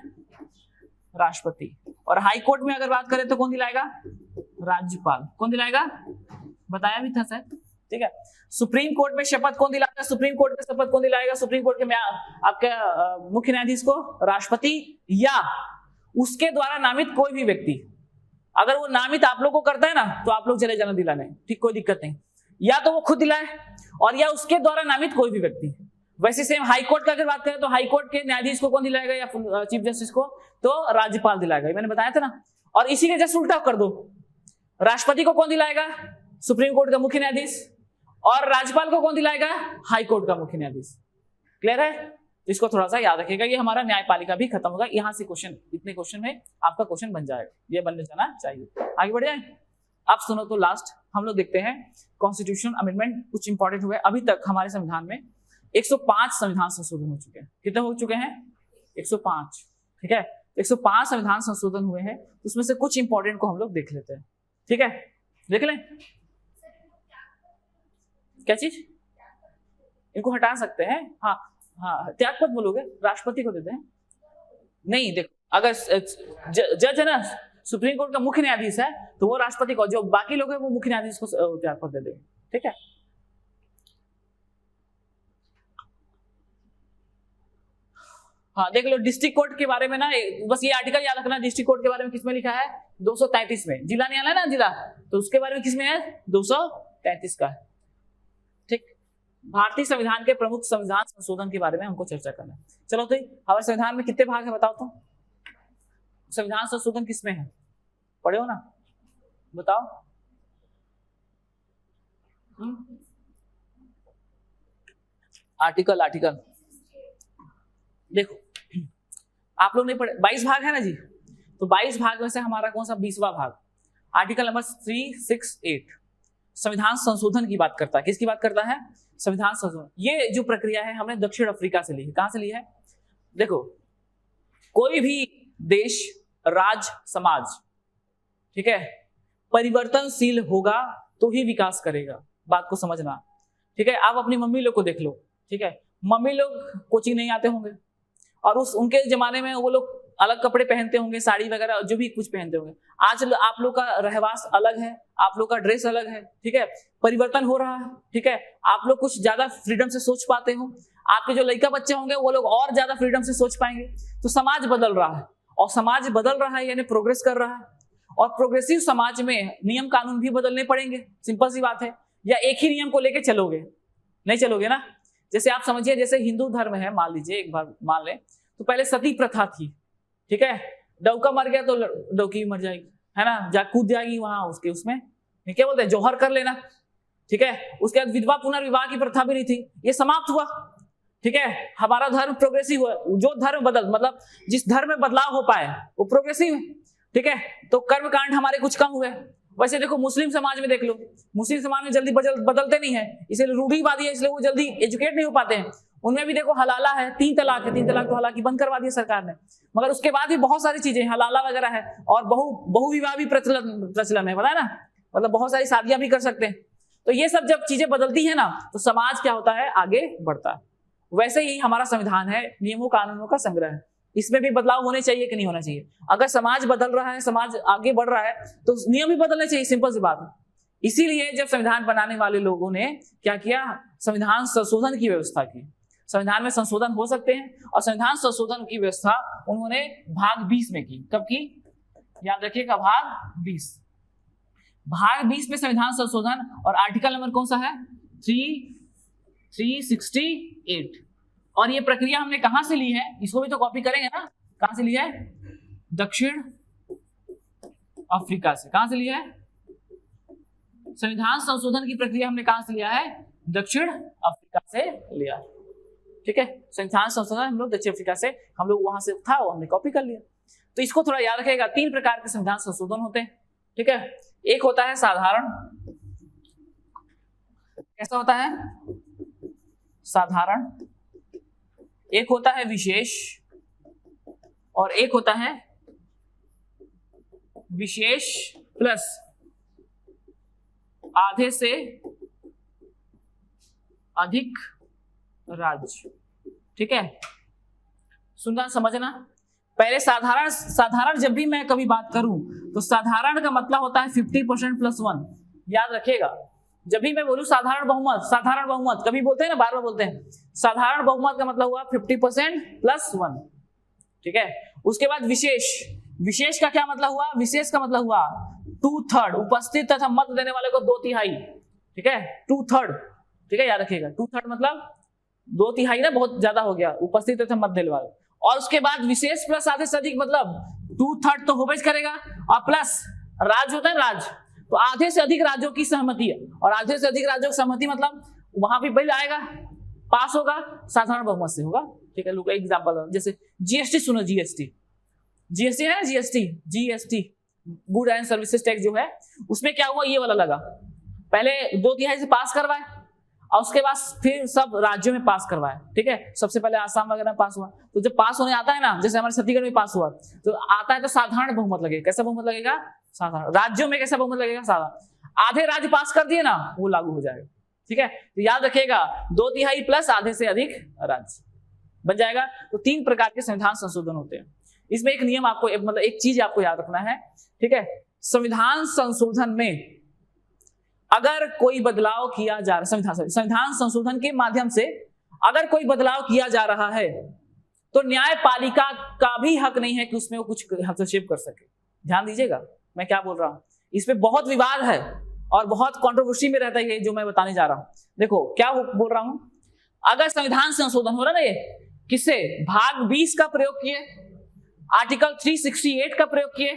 राष्ट्रपति। और हाई कोर्ट में अगर बात करें तो कौन दिलाएगा, राज्यपाल। कौन दिलाएगा, बताया भी था सर। ठीक है, सुप्रीम कोर्ट में शपथ कौन दिलाता है, सुप्रीम कोर्ट में शपथ कौन दिलाएगा, सुप्रीम कोर्ट के में आपके मुख्य न्यायाधीश को, राष्ट्रपति, या उसके द्वारा नामित कोई भी व्यक्ति। अगर वो नामित आप लोग को करता है ना, तो आप लोग चले जाना दिलाने, ठीक, कोई दिक्कत नहीं, या तो वो खुद दिलाए और या उसके द्वारा नामित कोई भी व्यक्ति। वैसे सेम हाई कोर्ट का अगर बात करें तो हाई कोर्ट के न्यायाधीश को कौन दिलाएगा, या चीफ जस्टिस को, तो राज्यपाल दिलाएगा, मैंने बताया था ना। और इसी के जस्ट उल्टा कर दो, राष्ट्रपति को कौन दिलाएगा, सुप्रीम कोर्ट का मुख्य न्यायाधीश, और राज्यपाल को कौन दिलाएगा, हाई कोर्ट का मुख्य न्यायाधीश। क्लियर है, इसको थोड़ा सा याद रखिएगा, ये हमारा न्यायपालिका भी खत्म होगा। यहाँ से क्वेश्चन, इतने क्वेश्चन में आपका क्वेश्चन बन जाएगा, ये बनने जाना चाहिए। आगे बढ़ जाए, अब सुनो तो लास्ट हम लोग देखते हैं कॉन्स्टिट्यूशन अमेंडमेंट, कुछ इंपॉर्टेंट हुए। अभी तक हमारे संविधान में 105 संविधान संशोधन हो चुके हैं। कितने हो चुके हैं, 105। ठीक है, 105 संविधान संशोधन हुए हैं, उसमें से कुछ इंपॉर्टेंट को हम लोग देख लेते हैं। ठीक है, देख लें, क्या चीज, इनको हटा सकते हैं, हाँ हाँ, त्यागपत्र बोलोगे, राष्ट्रपति को देते हैं। नहीं, देखो अगर जज है ना, सुप्रीम कोर्ट का मुख्य न्यायाधीश है, तो वो राष्ट्रपति को, जो बाकी लोग हैं वो मुख्य न्यायाधीश को त्यागपत्र दे देंगे। ठीक है, हाँ देख लो, डिस्ट्रिक्ट कोर्ट के बारे में ना, बस ये आर्टिकल याद रखना, डिस्ट्रिक्ट कोर्ट के बारे में किसमें लिखा है, 233 में। जिला न्यायालय है ना, जिला, तो उसके बारे में किसमें है, 233 का है। ठीक, भारतीय संविधान के प्रमुख संविधान संशोधन के बारे में हमको चर्चा करना है। चलो तो हमारे संविधान में कितने भाग है बताओ तो, संविधान संशोधन किसमें है, पढ़े हो ना, बताओ। आर्टिकल, आर्टिकल देखो, आप लोग नहीं पढ़े, 22 भाग है ना जी, तो 22 भाग में से हमारा कौन सा 20वां भाग, आर्टिकल नंबर 368 संविधान संशोधन की बात करता है। किसकी बात करता है, संविधान संशोधन। ये जो प्रक्रिया है हमने दक्षिण अफ्रीका से ली है। कहां से ली है, देखो कोई भी देश, राज्य, समाज, ठीक है, परिवर्तनशील होगा तो ही विकास करेगा, बात को समझना। ठीक है, आप अपनी मम्मी लोग को देख लो, ठीक है, मम्मी लोग कोचिंग नहीं आते होंगे, और उनके जमाने में वो लोग अलग कपड़े पहनते होंगे, साड़ी वगैरह जो भी कुछ पहनते होंगे। आज आप लोग का रहवास अलग है, आप लोग का ड्रेस अलग है। ठीक है, परिवर्तन हो रहा है। ठीक है, आप लोग कुछ ज्यादा फ्रीडम से सोच पाते हो, आपके जो लड़का बच्चे होंगे वो लोग और ज्यादा फ्रीडम से सोच पाएंगे। तो समाज बदल रहा है, और समाज बदल रहा है यानी प्रोग्रेस कर रहा है। और प्रोग्रेसिव समाज में नियम कानून भी बदलने पड़ेंगे, सिंपल सी बात है। या एक ही नियम को लेके चलोगे, नहीं चलोगे ना। जैसे आप समझिए, जैसे हिंदू धर्म है, मान लीजिए, एक बार मान लें, तो पहले सती प्रथा थी, ठीक है, डौका मर गया तो डौकी मर जाएगी, है ना, जा कूद जाएगी वहां उसके उसमें, क्या बोलते हैं, जौहर कर लेना, ठीक है। उसके बाद विधवा पुनर्विवाह की प्रथा भी नहीं थी, ये समाप्त हुआ, ठीक है। हमारा धर्म प्रोग्रेसिव हुआ, जो धर्म मतलब जिस धर्म में बदलाव हो पाए वो प्रोग्रेसिव है, ठीक है। तो कर्म कांड हमारे कुछ कम हुए। वैसे देखो मुस्लिम समाज में देख लो, मुस्लिम समाज में जल्दी बदलते नहीं है, इसलिए रूढ़िवादी है, इसलिए वो जल्दी एजुकेट नहीं हो पाते हैं। उनमें भी देखो हलाला है, 3 तलाक है, 3 तलाक तो हालांकि बंद करवा दिया सरकार ने, मगर उसके बाद भी बहुत सारी चीजें हलाला वगैरह है, और बहुविवाह भी प्रचलन है, पता है ना, मतलब बहुत सारी शादियां भी कर सकते हैं। तो ये सब जब चीजें बदलती है ना, तो समाज क्या होता है, आगे बढ़ता है। वैसे ही हमारा संविधान है, नियमों कानूनों का संग्रह है, इसमें भी बदलाव होने चाहिए कि नहीं होना चाहिए। अगर समाज बदल रहा है, समाज आगे बढ़ रहा है, तो नियम भी बदलने चाहिए, सिंपल सी बात है। इसीलिए जब संविधान बनाने वाले लोगों ने क्या किया, संविधान संशोधन की व्यवस्था की। संविधान में संशोधन हो सकते हैं, और संविधान संशोधन की व्यवस्था उन्होंने भाग 20 में की। कब की, याद रखिएगा, भाग 20। भाग 20 में संविधान संशोधन, और आर्टिकल नंबर कौन सा है, 368। और ये प्रक्रिया हमने कहां से ली है, इसको भी तो कॉपी करेंगे ना, कहां से लिया है, दक्षिण अफ्रीका से। कहां से लिया है, संविधान संशोधन की प्रक्रिया हमने कहां से लिया है, दक्षिण अफ्रीका से लिया, ठीक है। संविधान संशोधन हम लोग दक्षिण अफ्रीका से, हम लोग वहां से था, वो हमने कॉपी कर लिया। तो इसको थोड़ा याद रखेगा, 3 प्रकार के संविधान संशोधन होते हैं, ठीक है। एक होता है साधारण, कैसा होता है, साधारण। एक होता है विशेष, और एक होता है विशेष प्लस आधे से अधिक राज्य, ठीक है। सुनना समझना, पहले साधारण जब भी मैं कभी बात करूं तो साधारण का मतलब होता है 50% + 1, याद रखिएगा। जब भी मैं बोलूं साधारण बहुमत कभी बोलते हैं ना, बार बार बोलते हैं, साधारण बहुमत का मतलब हुआ 50% + 1, ठीक है। उसके बाद विशेष का क्या मतलब हुआ, विशेष का मतलब हुआ 2/3, उपस्थित तथा मत देने वाले को 2/3, ठीक है, 2/3, ठीक है, याद रखिएगा। 2/3 मतलब 2/3 ना, बहुत ज्यादा हो गया, उपस्थित तथा मत देने वाले। और उसके बाद विशेष प्लस आधे से अधिक, मतलब 2/3 तो होबेज करेगा, और प्लस राज्य होता है, राज्य, तो आधे से अधिक राज्यों की सहमति है, और आधे से अधिक राज्यों की सहमति मतलब वहां भी बिल आएगा, पास होगा, साधारण बहुमत से होगा, ठीक है। एक एग्जांपल, जैसे जीएसटी सुनो, जीएसटी है ना, GST good and services tax जो है, उसमें क्या हुआ, ये वाला लगा, पहले 2/3 से पास करवाए, और उसके बाद फिर सब राज्यों में पास करवाए, ठीक है। सबसे पहले आसाम वगैरह में पास हुआ, तो जब पास होने आता है ना, जैसे हमारे छत्तीसगढ़ में पास हुआ, तो आता है तो साधारण बहुमत लगेगा। कैसा बहुमत लगेगा, साधारण। राज्यों में कैसा बहुमत लगेगा, साधारण। आधे राज्य पास कर दिए ना, वो लागू हो जाएगा, ठीक है। तो याद रखिएगा, 2/3 प्लस आधे से अधिक राज्य बन जाएगा। तो 3 प्रकार के संविधान संशोधन होते हैं। इसमें एक नियम आपको, मतलब एक चीज आपको याद रखना है, ठीक है। संविधान संशोधन में अगर कोई बदलाव किया जा रहा, संविधान संशोधन के माध्यम से अगर कोई बदलाव किया जा रहा है, तो न्यायपालिका का भी हक नहीं है कि उसमें वो कुछ हस्तक्षेप कर सके। ध्यान दीजिएगा मैं क्या बोल रहा हूं, इसमें बहुत विवाद है और बहुत कंट्रोवर्सी में रहता है जो मैं बताने जा रहा हूं। देखो क्या बोल रहा हूं, अगर संविधान संशोधन हो रहा है ना, ये किससे, भाग 20 का प्रयोग किए, आर्टिकल 368 का प्रयोग किए,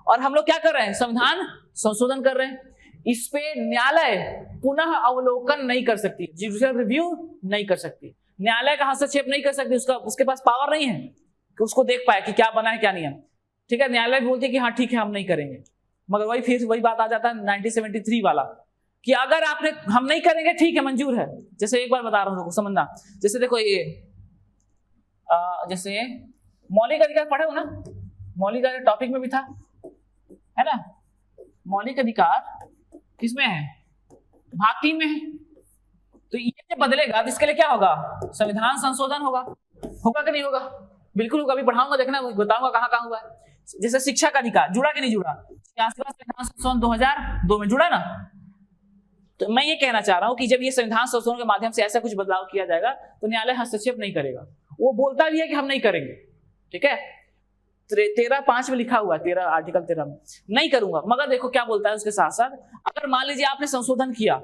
और हम लोग क्या कर रहे हैं, संविधान संशोधन कर रहे हैं। इस पे न्यायालय पुनः अवलोकन नहीं कर सकती, जुडिशियल रिव्यू नहीं कर सकती, न्यायालय का हस्तक्षेप नहीं कर सकती, उसके पास पावर नहीं है कि उसको देख पाए कि क्या बना है क्या नहीं है, ठीक है। न्यायालय बोलती है कि हाँ ठीक है हम नहीं करेंगे, मगर फिर वही बात आ जाता है 1973 वाला, कि अगर आपने, हम नहीं करेंगे ठीक है मंजूर है। जैसे एक बार बता रहा हूँ समझना, जैसे देखो ये जैसे मौलिक अधिकार पढ़े हो ना, मौलिक अधिकार टॉपिक में भी था, है ना। मौलिक अधिकार किसमें है, भाग 3 में है। तो ये जब बदलेगा तो इसके लिए क्या होगा, संविधान संशोधन होगा कि नहीं होगा, बिल्कुल होगा। अभी पढ़ाऊंगा, देखना बताऊंगा कहाँ कहाँ हुआ है। जैसे शिक्षा का अधिकार जुड़ा कि नहीं जुड़ा, संविधान संशोधन 2002 में जुड़ा ना। तो मैं ये कहना चाह रहा हूं कि जब ये संविधान संशोधन के माध्यम से ऐसा कुछ बदलाव किया जाएगा तो न्यायालय हस्तक्षेप नहीं करेगा, वो बोलता भी है कि हम नहीं करेंगे, ठीक है। 13(5) में लिखा हुआ है, 13 आर्टिकल 13 में नहीं करूंगा। मगर देखो क्या बोलता है उसके साथ साथ, अगर मान लीजिए आपने संशोधन किया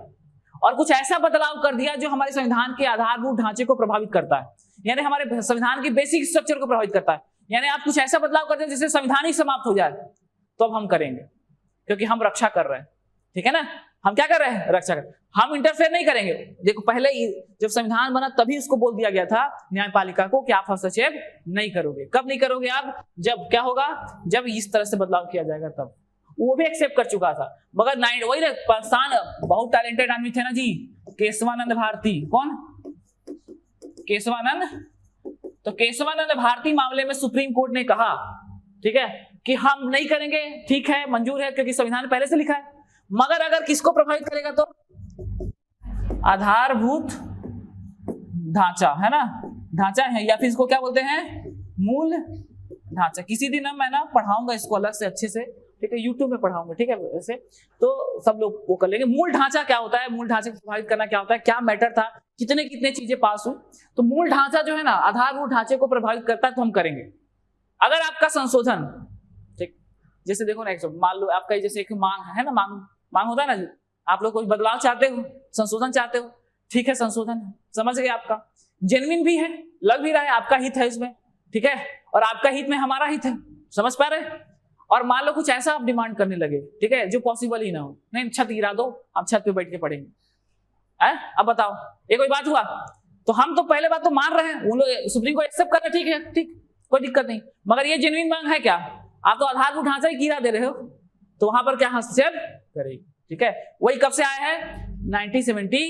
और कुछ ऐसा बदलाव कर दिया जो हमारे संविधान के आधारभूत ढांचे को प्रभावित करता है, यानी हमारे संविधान के बेसिक स्ट्रक्चर को प्रभावित करता है, यानी आप कुछ ऐसा बदलाव करते हैं जिससे संविधान ही समाप्त हो जाए, तो अब हम करेंगे, क्योंकि हम रक्षा कर रहे हैं। ठीक है ना, हम क्या कर रहे हैं, रक्षा कर, हम इंटरफेयर नहीं करेंगे। देखो पहले जब संविधान बना तभी उसको बोल दिया गया था न्यायपालिका को कि आप हस्तक्षेप नहीं करोगे। कब नहीं करोगे आप, जब क्या होगा, जब इस तरह से बदलाव किया जाएगा तब। वो भी एक्सेप्ट कर चुका था, मगर वही पाकिस्तान बहुत टैलेंटेड आदमी थे ना जी, केशवानंद भारती। कौन, केशवानंद। तो केशवानंद भारती मामले में सुप्रीम कोर्ट ने कहा, ठीक है, कि हम नहीं करेंगे, ठीक है, मंजूर है, क्योंकि संविधान पहले से लिखा है, मगर अगर किसको प्रभावित करेगा तो आधारभूत ढांचा, है ना, ढांचा है, या फिर इसको क्या बोलते हैं, मूल ढांचा। किसी दिन मैं ना पढ़ाऊंगा इसको अलग से अच्छे से, ठीक है, यूट्यूब में पढ़ाऊंगा, ठीक है, वैसे तो सब लोग वो कर लेंगे। मूल ढांचा क्या होता है, मूल ढांचे को प्रभावित करना क्या होता है, क्या मैटर था, कितने कितने चीजें पास हुई। तो मूल ढांचा जो है ना, आधारभूत ढांचे को प्रभावित करता है, तो हम करेंगे। अगर आपका संशोधन, ठीक, जैसे देखो ना, मान लो आपका जैसे एक मांग है ना, मांग होता है ना जी, आप लोग कोई बदलाव चाहते हो, संशोधन चाहते हो, ठीक है, संशोधन समझ गए, आपका जेन्युइन भी है, लग भी रहा है, आपका हित है इसमें, ठीक है, और आपका हित में हमारा हित है, समझ पा रहे। और मान लो कुछ ऐसा आप डिमांड करने लगे, ठीक है, जो पॉसिबल ही ना हो, नहीं छत गिरा दो, आप छत पे बैठ के पढ़ेंगे, है, अब बताओ ये कोई बात हुआ। तो हम तो पहले बात तो मान रहे हैं, उन लोग सुप्रीम कोर्ट एक्सेप्ट कर रहे, ठीक है, ठीक, कोई दिक्कत नहीं, मगर ये जेन्युइन मांग है क्या, आप तो आधारभूत ढांचा ही गिरा दे रहे हो, तो वहां पर क्या हस्तक्षेप करेगी, ठीक है। वही कब से आया है, 1973,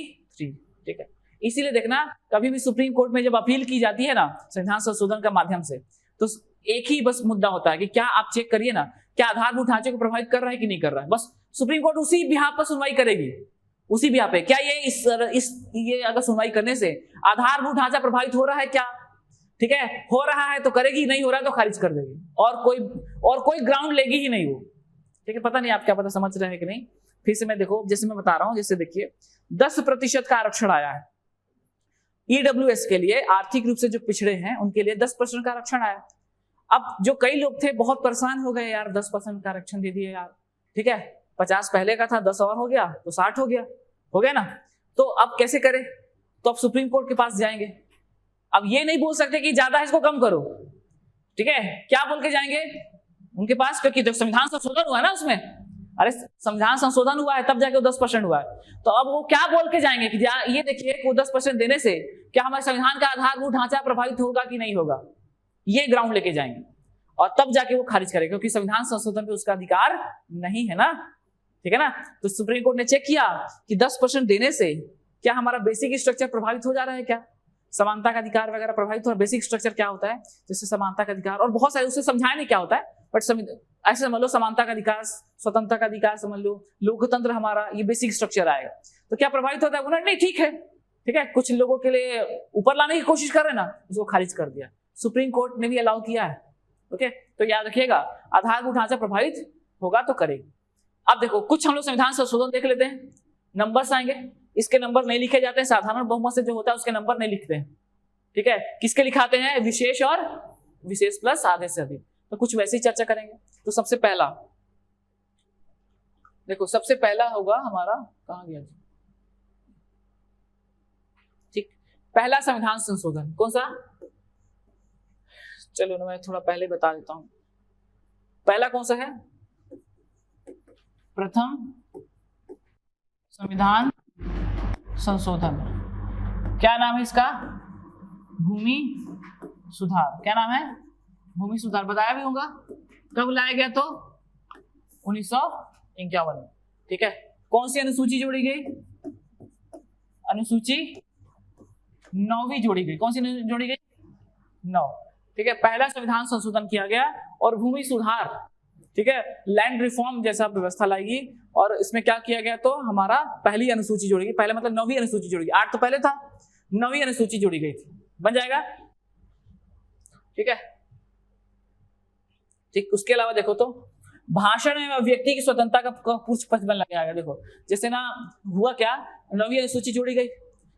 ठीक है। इसीलिए देखना, कभी भी सुप्रीम कोर्ट में जब अपील की जाती है ना संविधान संशोधन का माध्यम से, तो एक ही बस मुद्दा होता है कि क्या आप चेक करिए ना, क्या आधारभूत ढांचे को प्रभावित कर रहा है कि नहीं कर रहा है, बस सुप्रीम कोर्ट उसी बिहाफ पर सुनवाई करेगी, उसी बिहाफ पे, क्या ये अगर सुनवाई करने से आधारभूत ढांचा प्रभावित हो रहा है क्या, ठीक है, हो रहा है तो करेगी, नहीं हो रहा है तो खारिज कर देगी, और कोई ग्राउंड लेगी ही नहीं वो, ठीक है। पता नहीं आप क्या पता समझ रहे हैं कि नहीं, फिर से मैं देखो, जैसे मैं बता रहा हूं, जैसे देखिए 10% का आरक्षण आया है ईडब्ल्यूएस के लिए, आर्थिक रूप से जो पिछड़े हैं उनके लिए 10% का आरक्षण आया। अब जो कई लोग थे बहुत परेशान हो गए, यार 10% का आरक्षण दे दिए यार, ठीक है, 50 पहले का था, 10 और हो गया तो 60 हो गया ना, तो अब कैसे करें, तो अब सुप्रीम कोर्ट के पास जाएंगे। अब ये नहीं बोल सकते कि ज्यादा है इसको कम करो, ठीक है, क्या बोल के जाएंगे उनके पास, क्योंकि जब संविधान संशोधन हुआ है ना उसमें, अरे संविधान संशोधन हुआ है तब जाके वो 10% हुआ है, तो अब वो क्या बोल के जाएंगे कि ये देखिए वो 10% देने से क्या हमारे संविधान का आधारभूत ढांचा प्रभावित होगा कि नहीं होगा, ये ग्राउंड लेके जाएंगे, और तब जाके वो खारिज करेगा, क्योंकि संविधान संशोधन पे उसका अधिकार नहीं है ना, ठीक है ना। तो सुप्रीम कोर्ट ने चेक किया कि 10% देने से क्या हमारा बेसिक स्ट्रक्चर प्रभावित हो जा रहा है, क्या समानता का अधिकार वगैरह प्रभावित हो रहा है। बेसिक स्ट्रक्चर क्या होता है, जैसे समानता का अधिकार, और बहुत सारे उससे समझाया नहीं क्या होता है, बट ऐसे समझ लो समानता का अधिकार, स्वतंत्रता का अधिकार समझ लो, लोकतंत्र, हमारा ये बेसिक स्ट्रक्चर आएगा, तो क्या प्रभावित होता है, उन्होंने नहीं ठीक है, कुछ लोगों के लिए ऊपर लाने की कोशिश कर रहे ना, उसको खारिज कर दिया, सुप्रीम कोर्ट ने भी अलाउ किया है, ओके। तो याद रखिएगा, आधारभूत ढांचा प्रभावित होगा तो करेगी। अब देखो कुछ हम लोग संविधान संशोधन देख लेते हैं, नंबर्स आएंगे, इसके नंबर नहीं लिखे जाते हैं, साधारण बहुमत से जो होता है उसके नंबर नहीं लिखते हैं, ठीक है, किसके लिखाते हैं, विशेष और विशेष प्लस आधे से अधिक, तो कुछ वैसे ही चर्चा करेंगे। तो सबसे पहला देखो, सबसे पहला होगा हमारा, कहां गया जी, ठीक, पहला संविधान संशोधन कौन सा, चलो ना मैं थोड़ा पहले बता देता हूं, पहला कौन सा है, प्रथम संविधान संशोधन, क्या नाम है इसका, भूमि सुधार, क्या नाम है, भूमि सुधार, बताया भी होगा, कब लाया गया, तो 1951 में, ठीक है। कौन सी अनुसूची जोड़ी गई, अनुसूची 9वीं जोड़ी गई, कौन सी जोड़ी गई, 9, ठीक है। पहला संविधान संशोधन किया गया, और भूमि सुधार, ठीक है, लैंड रिफॉर्म जैसा व्यवस्था लाएगी, और इसमें क्या किया गया, तो हमारा पहली अनुसूची जोड़ी गई, पहले मतलब 9वीं अनुसूची जोड़ी गई, 8 तो पहले था, 9वीं अनुसूची जोड़ी गई थी, बन जाएगा, ठीक है, ठीक। उसके अलावा देखो तो भाषण में व्यक्ति की स्वतंत्रता का कुछ प्रतिबंध लगाया गया, देखो जैसे ना हुआ क्या, 9वीं अनुसूची जोड़ी गई,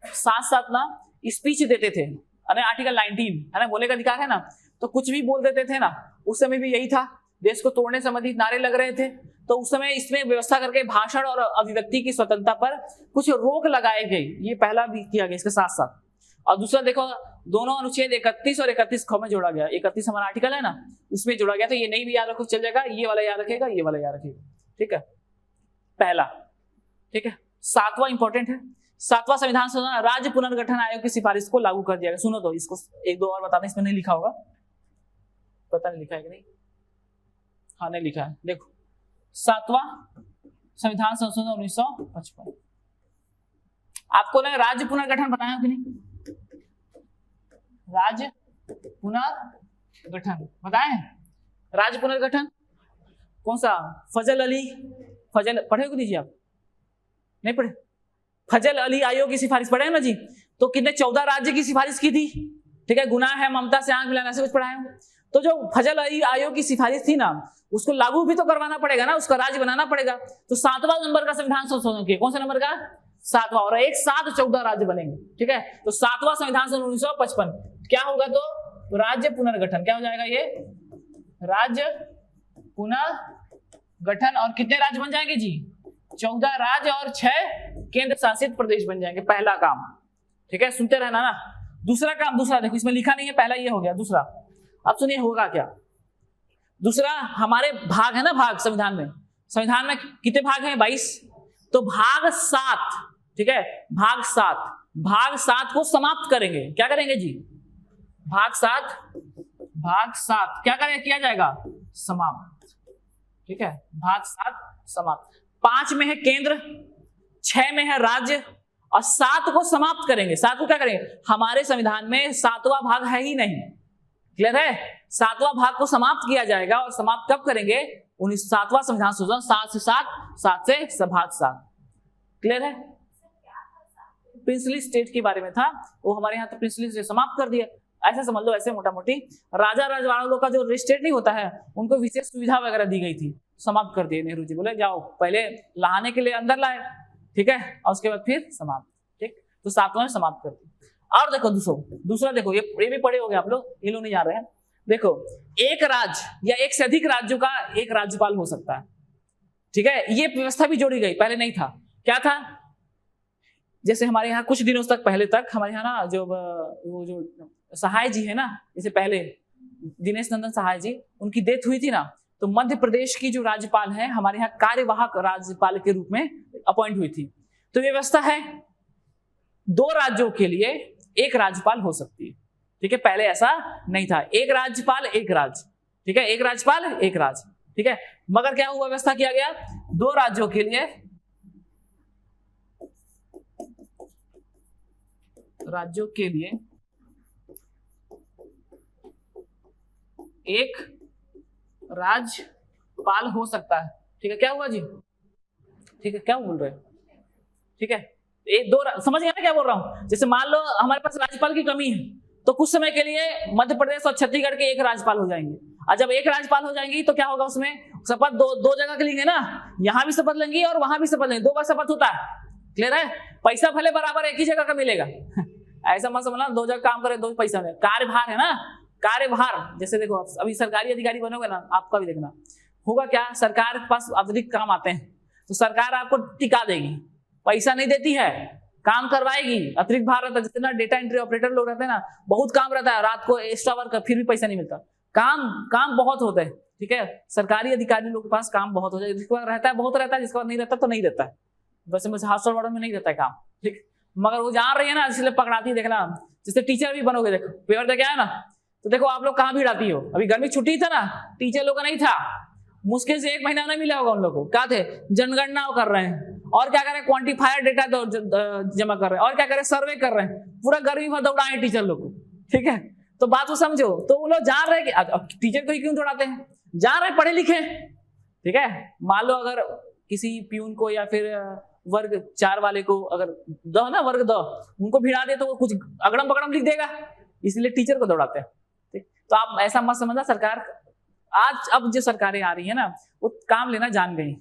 साथ साथ ना स्पीच देते थे, आर्टिकल 19 है ना, बोलने का अधिकार है ना, तो कुछ भी बोल देते थे ना, उस समय भी यही था, देश को तोड़ने संबंधित नारे लग रहे थे, तो उस समय इसमें व्यवस्था करके भाषण और अभिव्यक्ति की स्वतंत्रता पर कुछ रोक लगाई गई, ये पहला भी किया गया इसके साथ साथ। और दूसरा देखो, दोनों अनुच्छेद 31 और 31 ख में जोड़ा गया, 31 हमारा आर्टिकल है ना, उसमें जोड़ा गया, तो ये नहीं भी याद रखो चल जाएगा, ये वाला याद रखेगा, ये वाला याद रखेगा, ठीक है, पहला, ठीक है। सातवां इंपॉर्टेंट है, सातवां संविधान संशोधन, राज्य पुनर्गठन आयोग की सिफारिश को लागू कर दिया गया। सुनो तो इसको एक दो और बता दें, इसमें नहीं लिखा होगा, पता नहीं लिखा है कि नहीं, हाँ नहीं लिखा है, देखो सातवां संविधान संशोधन 1955, आपको ना राज्य पुनर्गठन बताया कि नहीं, राज्य पुनर्गठन बताए, राज्य पुनर्गठन कौन सा, फजल अली, फजल पढ़े को दीजिए आप, नहीं पढ़े, फजल अली आयोग की सिफारिश पढ़े ना जी, तो कितने 14 राज्य की सिफारिश की थी, ठीक है, गुनाह है ममता से आंख मिलाना से कुछ पढ़ाए हो, तो जो फजल अली आयोग की सिफारिश थी ना, उसको लागू भी तो करवाना पड़ेगा ना, उसका राज्य बनाना पड़ेगा, तो 7वां नंबर का संविधान संशोधन किया, कौन सा नंबर का, 7वां, और एक साथ 14 राज्य बनेंगे, ठीक है, तो 7वां संविधान संशोधन 1955 क्या होगा, तो राज्य पुनर्गठन, क्या हो जाएगा ये, राज्य पुनर्गठन, और कितने राज्य बन जाएंगे जी, 14 राज्य और 6 केंद्र शासित प्रदेश बन जाएंगे, पहला काम, ठीक है, सुनते रहना ना। दूसरा काम, दूसरा देखो इसमें लिखा नहीं है, पहला ये हो गया, दूसरा अब सुनिए होगा क्या, दूसरा हमारे भाग है ना, भाग संविधान में कितने भाग हैं, 22, तो भाग 7, ठीक है, भाग 7 को समाप्त करेंगे, क्या करेंगे जी, भाग 7 क्या करेंगे, किया जाएगा समाप्त, ठीक है, भाग 7 समाप्त, 5 में है केंद्र, 6 में है राज्य, और 7 को समाप्त करेंगे, 7 को क्या करेंगे, हमारे संविधान में 7वां भाग है ही नहीं, क्लियर है, 7वां भाग को समाप्त किया जाएगा, और समाप्त कब करेंगे, 7वां संविधान संशोधन 7 से भाग 7, क्लियर है। प्रिंसली स्टेट के बारे में था, वो हमारे यहाँ तो प्रिंसली स्टेट समाप्त कर दिया, ऐसे समझ लो, ऐसे मोटा मोटी राजा रजवाड़ों का जो स्टेट नहीं होता है, उनको विशेष सुविधा वगैरह दी गई थी, समाप्त कर दिए, नेहरू जी बोले जाओ पहले लाने के लिए अंदर लाए, ठीक है, और उसके बाद फिर समाप्त, ठीक, तो 7वां में समाप्त कर दिया। और देखो दूसरा देखो, ये भी पढ़े होंगे आप लोग, ये लोग नहीं जा रहे हैं, देखो एक राज्य या एक से अधिक राज्यों का एक राज्यपाल हो सकता है, ठीक है, ये व्यवस्था भी जोड़ी गई, पहले नहीं था, क्या था, जैसे हमारे यहाँ कुछ दिनों तक पहले तक हमारे यहाँ ना जो वो जो सहाय जी है ना, जैसे पहले दिनेश नंदन सहाय जी, उनकी डेथ हुई थी ना, तो मध्य प्रदेश की जो राज्यपाल है हमारे यहाँ कार्यवाहक राज्यपाल के रूप में अपॉइंट हुई थी, तो व्यवस्था है 2 राज्यों के लिए एक राज्यपाल हो सकती है, ठीक है, पहले ऐसा नहीं था, एक राज्यपाल एक राज्य, ठीक है, एक राज्यपाल एक राज्य, ठीक है, मगर क्या हुआ, व्यवस्था किया गया 2 राज्यों के लिए एक राज्यपाल हो सकता है, ठीक है, क्या हुआ जी, ठीक है, क्या बोल रहे हैं, ठीक है, एक 2 समझ गया ना क्या बोल रहा हूं, जैसे मान लो हमारे पास राज्यपाल की कमी है, तो कुछ समय के लिए मध्य प्रदेश और छत्तीसगढ़ के एक राज्यपाल हो जाएंगे, और जब एक राज्यपाल हो जाएंगी तो क्या होगा, उसमें शपथ दो जगह के लेंगे ना, यहाँ भी शपथ लेंगी और वहां भी शपथ लेंगे, 2 बार शपथ होता है, क्लियर है, पैसा भले बराबर एक ही जगह का मिलेगा ऐसा मत समझना 2 जगह काम करे 2 पैसा में, कार्यभार है ना, कार्यभार, जैसे देखो अभी सरकारी अधिकारी बनोगे ना, आपका भी देखना होगा क्या, सरकार के पास अतिरिक्त काम आते हैं, तो सरकार आपको टिका देगी, पैसा नहीं देती है, काम करवाएगी, अतिरिक्त भार रहता है, जितना डेटा एंट्री ऑपरेटर लोग रहते हैं ना, बहुत काम रहता है, रात को एक्स्ट्रा वर्क, फिर भी पैसा नहीं मिलता, काम बहुत होता है, ठीक है, सरकारी अधिकारी लोग के पास काम बहुत हो जाए, जिसके पास रहता है बहुत रहता है, जिसके पास नहीं रहता तो नहीं रहता है, वैसे हॉस्टल वार्डन में नहीं रहता है काम, ठीक, मगर वो जान रही है ना, इसलिए पकड़ाती है, देखना, जैसे टीचर भी बनोगे, देखो पेपर दे के आया ना, तो देखो आप लोग कहाँ भिड़ाती हो, अभी गर्मी छुट्टी था ना, टीचर लोग का नहीं था, मुश्किल से 1 महीना नहीं मिला होगा उन लोग को, क्या थे, जनगणना कर रहे हैं, और क्या कर रहे हैं, क्वांटिफायर डेटा जमा कर रहे हैं, और क्या कर रहे हैं, सर्वे कर रहे हैं, पूरा गर्मी में दौड़ाए टीचर लोग को, ठीक है, तो बात को समझो, तो वो लोग जान रहे हैं कि टीचर को ही क्यों दौड़ाते हैं, जान रहे पढ़े लिखे, ठीक है, मान लो अगर किसी प्यून को या फिर वर्ग 4 वाले को अगर दो ना, वर्ग 2 उनको भिड़ा दे तो वो कुछ अगड़म बगड़म लिख देगा, इसलिए टीचर को दौड़ाते हैं, ठीक, तो आप ऐसा मत समझना, सरकार अब जो सरकारें आ रही है ना, वो काम लेना जान गई,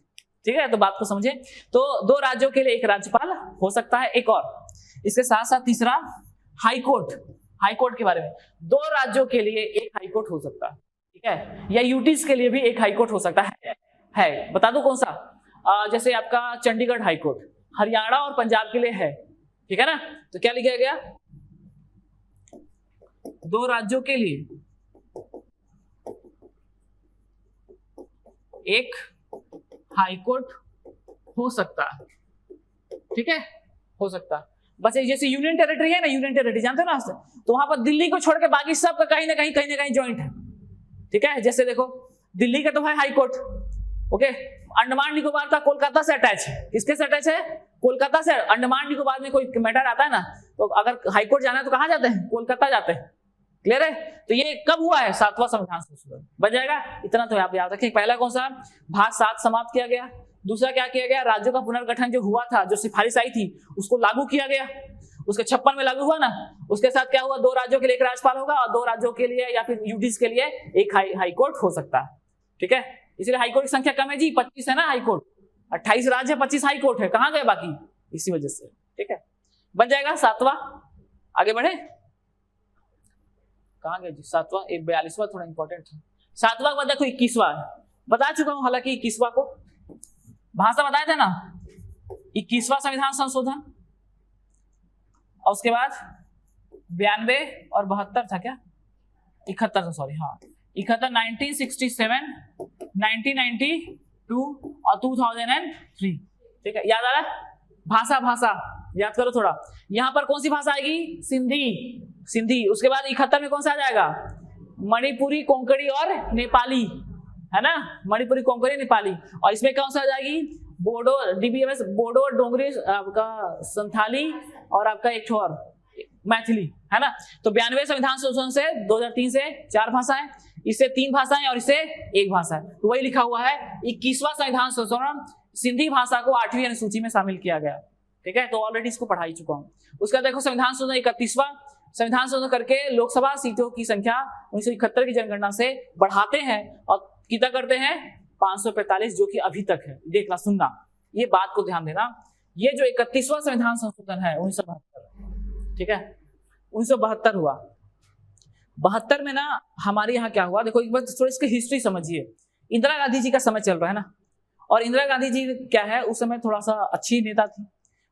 ठीक है, तो बात को समझे, तो 2 राज्यों के लिए एक राज्यपाल हो सकता है, एक और इसके साथ साथ तीसरा हाई कोर्ट हाई कोर्ट के बारे में, 2 राज्यों के लिए एक हाई कोर्ट हो सकता है, ठीक है, या यूटीज के लिए भी एक हाई कोर्ट हो सकता है। बता दो कौन सा? जैसे आपका चंडीगढ़ हाई कोर्ट हरियाणा और पंजाब के लिए है, ठीक है ना। तो क्या लिखा गया? 2 राज्यों के लिए एक हाई कोर्ट हो सकता है, ठीक है, हो सकता है। बस जैसे यूनियन टेरिटरी है ना, यूनियन टेरिटरी जानते हो ना, तो वहां पर दिल्ली को छोड़ के बाकी सब का कहीं ना कहीं ज्वाइंट है, ठीक है। जैसे देखो दिल्ली का तो है high court, okay, Andaman Nicobar का कोलकाता से अटैच है। किसके से अटैच है? कोलकाता से। अंडमान निकोबार में कोई मैटर आता है ना, तो अगर हाई कोर्ट जाना है तो कहां जाते हैं? कोलकाता जाते हैं। क्लियर है? तो ये कब हुआ है? 7वां संविधान संशोधन। बन जाएगा? इतना तो आप याद रखें। पहला कौन सा? भाग 7 समाप्त किया गया। दूसरा क्या किया गया? राज्यों का पुनर्गठन जो हुआ था, जो सिफारिश आई थी, उसको लागू किया गया। उसके 56 में लागू हुआ ना। उसके साथ क्या हुआ? 2 राज्यों के लिए एक राज्यपाल होगा और 2 राज्यों के लिए या फिर यूटीज के लिए एक हाई कोर्ट हो सकता है, ठीक है। इसलिए हाई कोर्ट की संख्या कम है जी, 25 है ना हाई कोर्ट। 28 राज्य है, 25 हाई कोर्ट है। कहां गए बाकी? इसी वजह से, ठीक है। बन जाएगा 7वां। आगे बढ़े, कहां गए जी? 7वां, एक 42वां थोड़ा इंपॉर्टेंट था। 7वां के बाद देखो 21वां बता चुका हूं, हालांकि 21वां को भाषा बताया था ना, 21वां संविधान संशोधन। और उसके बाद 92 और 72 था क्या? 71 था, सॉरी, हाँ 71, 1967, 1992 और 2003, ठीक है। याद आ रहा है? भाषा याद करो थोड़ा। यहां पर कौन सी भाषा आएगी? सिंधी। उसके बाद 71 में कौन सा आ जाएगा? मणिपुरी, कोंकणी और नेपाली, है ना, मणिपुरी, कोंकणी, नेपाली। और इसमें कौन सा आ जाएगी? बोडो, डीबीएमएस, बोडो, डोंगरी, आपका संथाली और आपका एक और मैथिली, है ना। तो 92 संविधान संशोधन से 2003 से 4 भाषाएं, इससे 3 भाषाएं और इससे 1 भाषा है। तो वही लिखा हुआ है 21वां संविधान संशोधन, सिंधी भाषा को 8वीं अनुसूची में शामिल किया गया, ठीक है। तो ऑलरेडी इसको पढ़ा ही चुका हूं। उसका देखो संविधान संशोधन 31वां संविधान संशोधन करके लोकसभा सीटों की संख्या 1971 की जनगणना से बढ़ाते हैं और कितना करते हैं? 545, जो कि अभी तक है। देखना, सुनना, ये बात को ध्यान देना। ये जो 31वां संविधान संशोधन है 1972, ठीक है, 1972 हुआ। 72 में ना हमारे यहाँ क्या हुआ, देखो एक बार थोड़ी इसकी हिस्ट्री समझिए। इंदिरा गांधी जी का समय चल रहा है ना, और इंदिरा गांधी जी क्या है, उस समय थोड़ा सा अच्छी नेता थी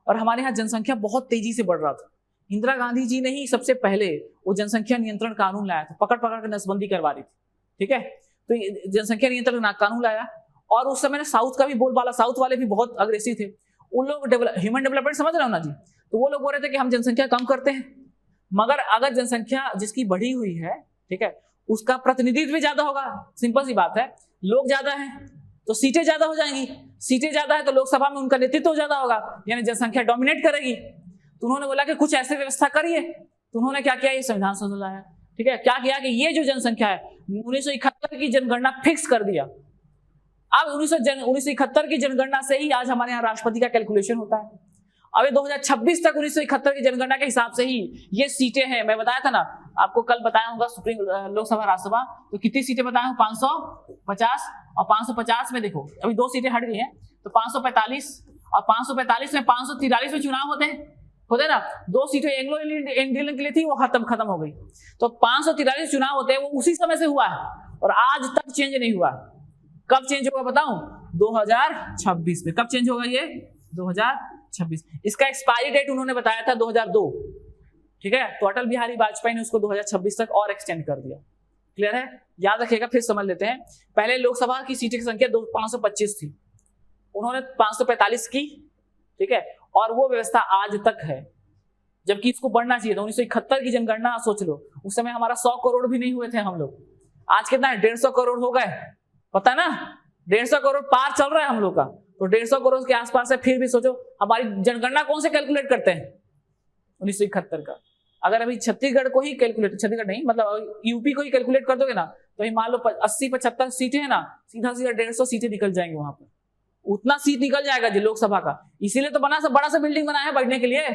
और हमारे यहाँ जनसंख्या बहुत तेजी से बढ़ रहा था। इंदिरा गांधी जी ने ही सबसे पहले वो जनसंख्या नियंत्रण कानून लाया था, पकड़ के नसबंदी करवा रही थी, ठीक है। तो जनसंख्या नियंत्रण कानून लाया और उस समय साउथ का भी बोलबाला, साउथ वाले भी बहुत अग्रेसिव थे। उन लोग ह्यूमन डेवलपमेंट समझ रहे हो ना जी, तो वो लोग बोल रहे थे कि हम जनसंख्या कम करते हैं, मगर अगर जनसंख्या जिसकी बढ़ी हुई है, ठीक है, उसका प्रतिनिधित्व भी ज्यादा होगा। सिंपल सी बात है, लोग ज्यादा है तो सीटें ज्यादा हो जाएंगी, सीटें ज्यादा है तो लोकसभा में उनका नेतृत्व ज्यादा होगा, यानी जनसंख्या डोमिनेट करेगी। तो उन्होंने बोला कि कुछ ऐसे व्यवस्था करिए। तो उन्होंने क्या किया? ये संविधान संशोधन लाया, ठीक है। क्या किया कि ये जो जनसंख्या है 1971 की जनगणना फिक्स कर दिया। अब 1971 की जनगणना से ही आज हमारे यहाँ राष्ट्रपति का कैलकुलेशन होता है। अब 2026 तक 1971 की जनगणना के हिसाब से ही ये सीटें हैं। मैं बताया था ना आपको, कल बताया होगा सुप्रीम लोकसभा राज्यसभा, तो कितनी सीटें बताया हूँ? 550। और 550 में देखो अभी 2 सीटें हट गई हैं, तो 545 और 545 में 543 में चुनाव होते ना, 2 सीटें एंग्लो इंडियन के लिए थी, वो खत्म हो गई। तो 543 चुनाव होते हैं, वो उसी समय से हुआ है और आज तक चेंज नहीं हुआ। कब चेंज होगा बताऊं? 2026 में। कब चेंज होगा ये? 2026। इसका एक्सपायरी डेट उन्होंने बताया था 2002, ठीक है। तो अटल बिहारी वाजपेयी ने उसको 2026 तक और एक्सटेंड कर दिया। क्लियर है? याद रखिएगा, फिर समझ लेते हैं। पहले लोकसभा की सीटें की संख्या 525 थी, उन्होंने 545 की, ठीक है, और वो व्यवस्था आज तक है, जबकि इसको बढ़ना चाहिए था। 1971 की जनगणना सोच लो, उस समय हमारा 100 करोड़ भी नहीं हुए थे हम लोग। आज कितना है? 150 करोड़ हो गए, पता ना, 150 करोड़ पार चल रहा है हम लोग का। तो 150 करोड़ के आसपास है। फिर भी सोचो हमारी जनगणना कौन से कैलकुलेट करते हैं? 1971 का। अगर अभी छत्तीसगढ़ को ही कैलकुलेट, छत्तीसगढ़ नहीं मतलब यूपी को ही कैलकुलेट कर दोगे ना, तो मान लो 80-75 सीटें है ना, सीधा 150 सीटें निकल जाएंगे वहां पर। उतना सीट निकल जाएगा जी लोकसभा का। इसीलिए तो बड़ा सा बिल्डिंग बनाया है बैठने के लिए,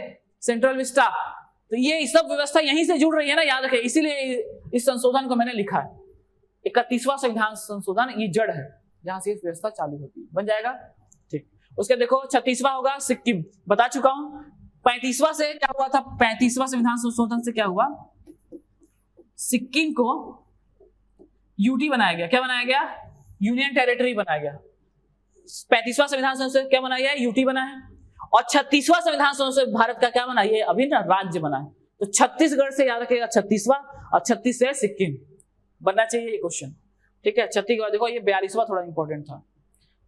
सेंट्रल विस्टा। तो ये सब व्यवस्था यहीं से जुड़ रही है ना, याद रखें। इसीलिए इस संशोधन को मैंने लिखा है। 31वां संविधान संशोधन ये जड़ है जहां से इस व्यवस्था चालू होती है। बन जाएगा, ठीक। उसके देखो 36वां होगा सिक्किम, बता चुका हूं। 35वां से क्या हुआ था? 35वां संविधान संशोधन से क्या हुआ? सिक्किम को यूटी बनाया गया। क्या बनाया गया? यूनियन टेरिटरी बनाया गया। 35वां संविधान संशोधन क्या बनाया है? यूटी बना है। और 36वां संविधान संशोधन भारत का क्या बना? ये अभी ना राज्य बना है। तो छत्तीसगढ़ से याद रखेगा 36वां, और 36 से सिक्किम बनना चाहिए ये क्वेश्चन। ठीक है, छत्तीसगढ़ देखो ये 42वां थोड़ा इंपॉर्टेंट था।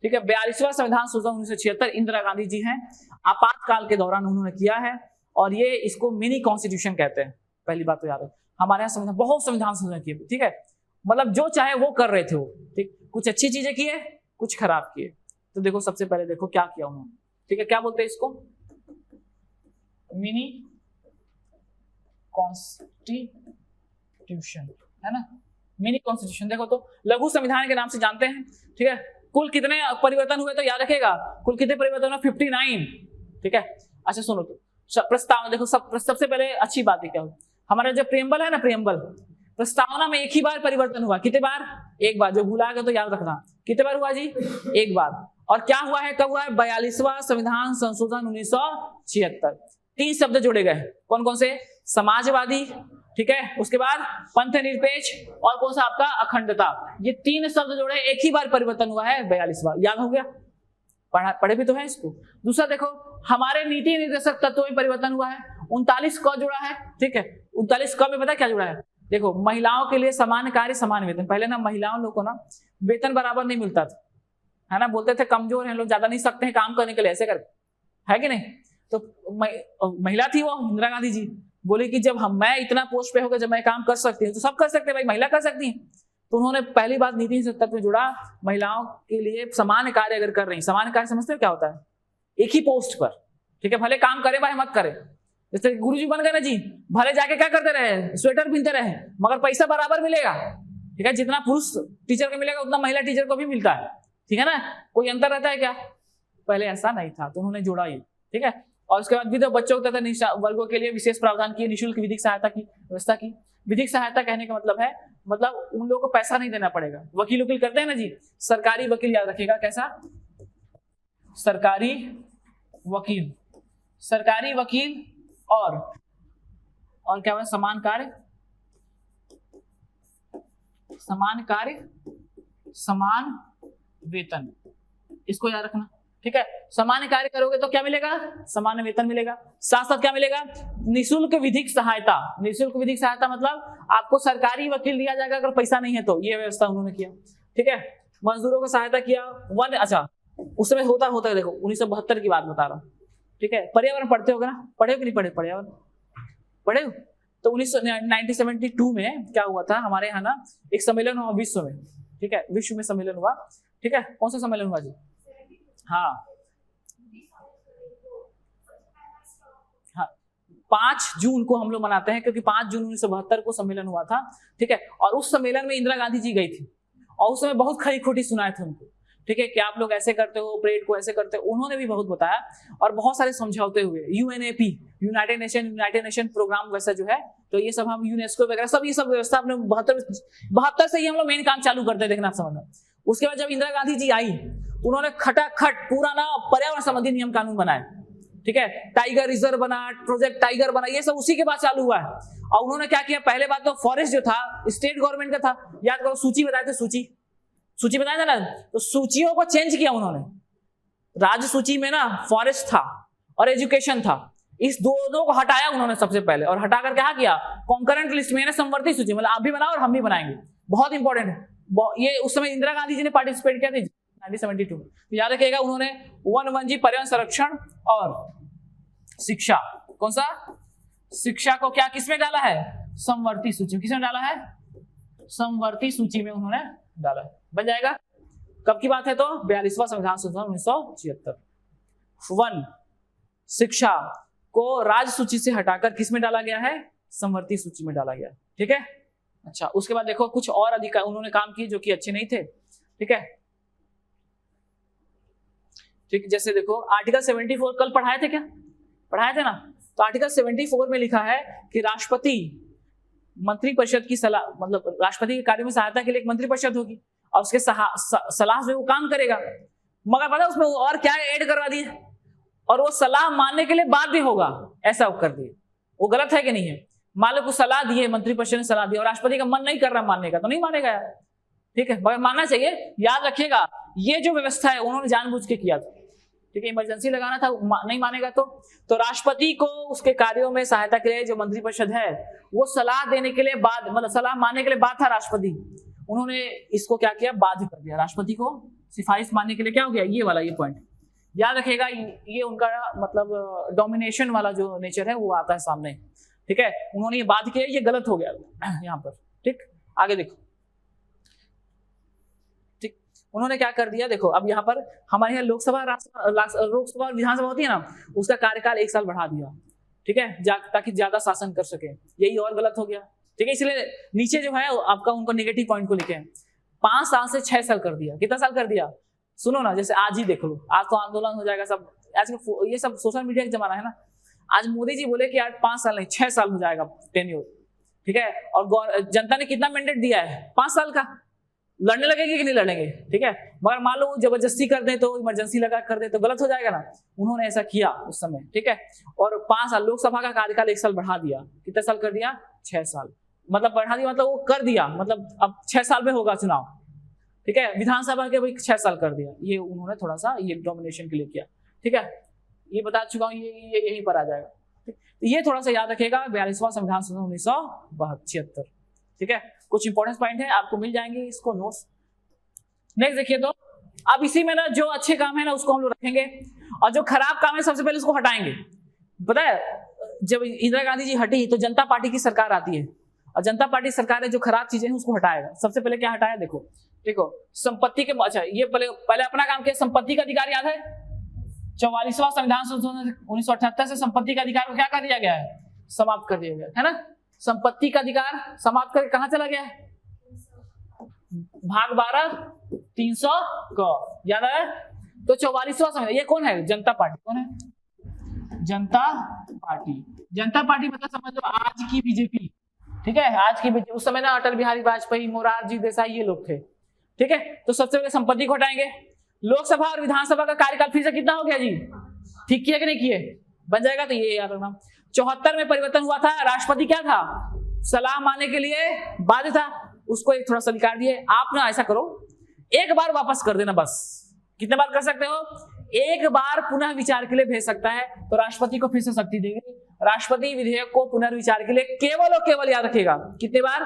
ठीक है, 42वां संविधान संशोधन 1976 इंदिरा गांधी जी हैं, आपातकाल के दौरान उन्होंने किया है, और ये इसको मिनी कॉन्स्टिट्यूशन कहते हैं। पहली बात तो याद है, हमारे यहाँ संविधान बहुत संविधान संशोधन किए। ठीक है, मतलब जो चाहे वो कर रहे थे वो। ठीक, कुछ अच्छी चीजें किए, कुछ खराब किए। तो देखो सबसे पहले देखो क्या किया उन्होंने। ठीक है, क्या बोलते हैं इसको? मिनी कॉन्स्टिट्यूशन, है ना, मिनी कॉन्स्टिट्यूशन। देखो तो लघु संविधान के नाम से जानते हैं। ठीक है, कुल कितने परिवर्तन हुए तो याद रखेगा, कुल कितने परिवर्तन हुए? 59। ठीक है, अच्छा सुनो तो प्रस्तावना देखो, सबसे पहले अच्छी बात है क्या हो, हमारा जो प्रियम्बल है ना, प्रियम्बल प्रस्तावना में एक ही बार परिवर्तन हुआ। कितने बार? एक बार। जो भूला गया तो याद रखना, कितने बार हुआ जी? एक बार। और क्या हुआ है, कब हुआ है? 42वां संविधान संशोधन 1976। 3 शब्द जोड़े गए। कौन कौन से? समाजवादी, ठीक है, उसके बाद पंथ निरपेक्ष, और कौन सा आपका? अखंडता। ये 3 शब्द जोड़े, एक ही बार परिवर्तन हुआ है 42वां। याद हो गया? पढ़े भी तो है इसको। दूसरा देखो, हमारे नीति निर्देशक तत्वों में परिवर्तन हुआ है। 39 क जुड़ा है। ठीक है, 39 क में पता क्या जुड़ा है? देखो, महिलाओं के लिए समान कार्य समान वेतन। पहले ना महिलाओं लोग को ना वेतन बराबर नहीं मिलता था, है ना, बोलते थे कमजोर हैं लोग, ज्यादा नहीं सकते हैं काम करने के लिए, ऐसे कर, है कि नहीं? तो महिला थी वो इंदिरा गांधी जी, बोली कि जब मैं इतना पोस्ट पे होकर जब मैं काम कर सकती हूँ तो सब कर सकते हैं भाई, महिला कर सकती है। तो उन्होंने पहली बात नीति तत्व में जुड़ा, महिलाओं के लिए समान कार्य अगर कर रही, समान कार्य समझते हो क्या होता है? एक ही पोस्ट पर, ठीक है, भले काम करे भाई मत करे। जैसे गुरुजी बन गए ना जी, भले जाके क्या करते रहे, स्वेटर पहनते रहे, मगर पैसा बराबर मिलेगा। ठीक है, जितना पुरुष टीचर को मिलेगा उतना महिला टीचर को भी मिलता है। ठीक है ना, कोई अंतर रहता है क्या? पहले ऐसा नहीं था, तो उन्होंने जोड़ा ये। ठीक है, और उसके बाद भी तो बच्चों तथा वर्गों के लिए विशेष प्रावधान किए, निःशुल्क विधिक सहायता की व्यवस्था की। विधिक सहायता कहने का मतलब है, मतलब उन लोगों को पैसा नहीं देना पड़ेगा। वकील वकील करते हैं ना जी, सरकारी वकील याद रखिएगा, कैसा? सरकारी वकील, सरकारी वकील और क्या है? समान कार्य, समान कार्य समान वेतन, इसको याद रखना। ठीक है, समान कार्य करोगे तो क्या मिलेगा? समान वेतन मिलेगा। साथ साथ क्या मिलेगा? निःशुल्क विधिक सहायता। निःशुल्क विधिक सहायता मतलब आपको सरकारी वकील दिया जाएगा अगर पैसा नहीं है तो, ये व्यवस्था उन्होंने किया। ठीक है, मजदूरों को सहायता किया। अच्छा, उस समय होता है देखो 1972 की बात बता रहा हूँ। ठीक है, पर्यावरण पढ़ते होगा ना, पढ़े हो कि नहीं पढ़े? पर्यावरण पढ़े हो? तो 1972 में क्या हुआ था हमारे यहाँ ना, एक सम्मेलन हुआ विश्व में। ठीक है, विश्व में सम्मेलन हुआ। ठीक है, कौन सा सम्मेलन हुआ जी? हाँ 5 जून को हम लोग मनाते हैं, क्योंकि 5 जून 1972 को सम्मेलन हुआ था। ठीक है, और उस सम्मेलन में इंदिरा गांधी जी गई थी, और उस समय बहुत खरी खोटी सुनाए थे उनको। ठीक है, कि आप लोग ऐसे करते हो, परेड को ऐसे करते हो, उन्होंने भी बहुत बताया, और बहुत सारे समझौते हुए। यूएनएपी, यूनाइटेड नेशन प्रोग्राम वैसा जो है, तो ये सब हम यूनेस्को वगैरह सब ये सब व्यवस्था अपने 72 से ही हम लोग मेन काम चालू करते हैं, देखना समझना। उसके बाद जब इंदिरा गांधी जी आई, उन्होंने खटाखट पूरा ना पर्यावरण संबंधी नियम कानून बनाए। ठीक है, टाइगर रिजर्व बना, प्रोजेक्ट टाइगर बना, ये सब उसी के बाद चालू हुआ है। और उन्होंने क्या किया, पहले बात तो फॉरेस्ट जो था स्टेट गवर्नमेंट का था, याद करो, सूची बताए थे, सूची बताया था ना, तो सूचियों को चेंज किया उन्होंने। राज्य सूची में ना फॉरेस्ट था और एजुकेशन था, इस दोनों को हटाया उन्होंने सबसे पहले, और हटाकर क्या किया, कॉन्करेंट लिस्ट में समवर्ती सूची, मतलब आप भी बनाओ और हम भी बनाएंगे। बहुत इंपॉर्टेंट है ये। उस समय इंदिरा गांधी जी ने पार्टिसिपेट किया था 1972 में। तो याद रखिएगा, उन्होंने वन जी, पर्यावरण संरक्षण और शिक्षा, कौन सा? शिक्षा को क्या किसमें डाला है? समवर्ती सूची। किसमें डाला है? समवर्ती सूची में उन्होंने डाला है। बन जाएगा। कब की बात है? तो 42वां संविधान संशोधन 1976। शिक्षा को राज्य सूची से हटाकर किसमें डाला गया है? समवर्ती सूची में डाला गया। ठीक है, अच्छा, उसके बाद देखो कुछ और अधिकार उन्होंने काम किए जो कि अच्छे नहीं थे। ठीक है, ठीक, जैसे देखो आर्टिकल 74 कल पढ़ाए थे क्या? पढ़ाए थे ना। तो आर्टिकल 74 में लिखा है कि राष्ट्रपति मंत्रिपरिषद की सलाह, मतलब राष्ट्रपति के कार्य में सहायता के लिए एक मंत्रिपरिषद होगी, और उसके सलाह से वो काम करेगा। मगर पता उसमें और क्या ऐड करवा दिए, और वो सलाह मानने के लिए बाध्य होगा, ऐसा कर दिए। वो गलत है कि नहीं है? मान लो कुछ सलाह दी है, मंत्रिपरिषद ने सलाह दी और राष्ट्रपति का मन नहीं कर रहा मानने का, तो नहीं मानेगा यार, ठीक है, मगर मानना चाहिए। याद रखिएगा ये जो व्यवस्था है उन्होंने जानबूझ के किया था, ठीक है, इमरजेंसी लगाना था, नहीं मानेगा तो राष्ट्रपति को उसके कार्यों में सहायता के लिए जो मंत्रिपरिषद है वो सलाह देने के लिए बाद, मतलब सलाह मानने के लिए बाद था राष्ट्रपति, उन्होंने इसको क्या किया, बाध्य कर दिया राष्ट्रपति को सिफारिश मानने के लिए। क्या हो गया ये वाला, ये पॉइंट याद रखिएगा, ये उनका मतलब डोमिनेशन वाला जो नेचर है वो आता है सामने, ठीक है, उन्होंने ये बात किया, ये गलत हो गया यहाँ पर, ठीक। आगे देखो, ठीक, उन्होंने क्या कर दिया, देखो अब यहाँ पर हमारे यहाँ लोकसभा और विधानसभा होती है ना, उसका कार्यकाल 1 साल बढ़ा दिया, ठीक है, ताकि ज्यादा शासन कर सके, यही और गलत हो गया, ठीक है। इसलिए नीचे जो है आपका उनको नेगेटिव पॉइंट को लिखे 5 साल से 6 साल कर दिया। कितना साल कर दिया, सुनो ना, जैसे आज ही देख लो, आज तो आंदोलन हो जाएगा सब, आज ये सब सोशल मीडिया का जमाना है ना, आज मोदी जी बोले कि यार 5 साल नहीं 6 साल हो जाएगा टेन्योर, ठीक है, और जनता ने कितना मैंडेट दिया है 5 साल का, लड़ने लगेंगे कि नहीं लड़ेंगे, ठीक है, मगर मान लो जबरदस्ती कर दे तो इमरजेंसी लगा कर दे तो गलत हो जाएगा ना, उन्होंने ऐसा किया उस समय, ठीक है, और 5 साल लोकसभा का कार्यकाल 1 साल बढ़ा दिया, कितना साल कर दिया, 6 साल, मतलब बढ़ा दिया, मतलब वो कर दिया, मतलब अब 6 साल में होगा चुनाव, ठीक है, विधानसभा के भाई 6 साल कर दिया, ये उन्होंने थोड़ा सा ये डोमिनेशन के लिए किया, ठीक है, ये बता चुका हूँ, ये यहीं पर आ जाएगा, तो ये थोड़ा सा याद रखिएगा, 42वां संविधान संशोधन 1972, ठीक है, कुछ इंपॉर्टेंट पॉइंट है आपको मिल जाएंगे इसको नोट्स। नेक्स्ट देखिए, तो अब इसी में ना जो अच्छे काम है ना उसको हम लोग रखेंगे और जो खराब काम है सबसे पहले उसको हटाएंगे। पता है जब इंदिरा गांधी जी हटी तो जनता पार्टी की सरकार आती है और जनता पार्टी सरकार है जो खराब चीजें हैं उसको हटाएगा। सबसे पहले क्या हटाया, देखो संपत्ति के, अच्छा ये पहले अपना काम किया, संपत्ति का अधिकार याद है, 44वां संविधान संशोधन 1978 से संपत्ति का अधिकार को क्या कर दिया गया है, समाप्त कर दिया गया है ना, संपत्ति का अधिकार समाप्त करके कहां चला गया है, भाग 12 300 को याद है। तो 44वां संविधान, ये कौन है, जनता पार्टी, कौन है, जनता पार्टी। जनता पार्टी मतलब समझ लो आज की बीजेपी, ठीक है, आज की बीजेपी, उस समय ना अटल बिहारी वाजपेयी, मोरारजी देसाई ये लोग थे, ठीक है। तो सबसे पहले संपत्ति को हटाएंगे। लोकसभा और विधानसभा का कार्यकाल फिर से कितना हो गया जी, ठीक किया कि नहीं किए, बन जाएगा, तो ये याद रखना। 74 में परिवर्तन हुआ था, राष्ट्रपति क्या था, सलाह मानने के लिए बाध्य था, उसको एक थोड़ा सा अधिकार दिए। आप ना ऐसा करो, एक बार वापस कर देना बस, कितने बार कर सकते हो, एक बार पुनः विचार के लिए भेज सकता है, तो राष्ट्रपति को फिर से शक्ति देगी, राष्ट्रपति विधेयक को पुनर्विचार के लिए केवल और केवल याद रखेगा कितने बार,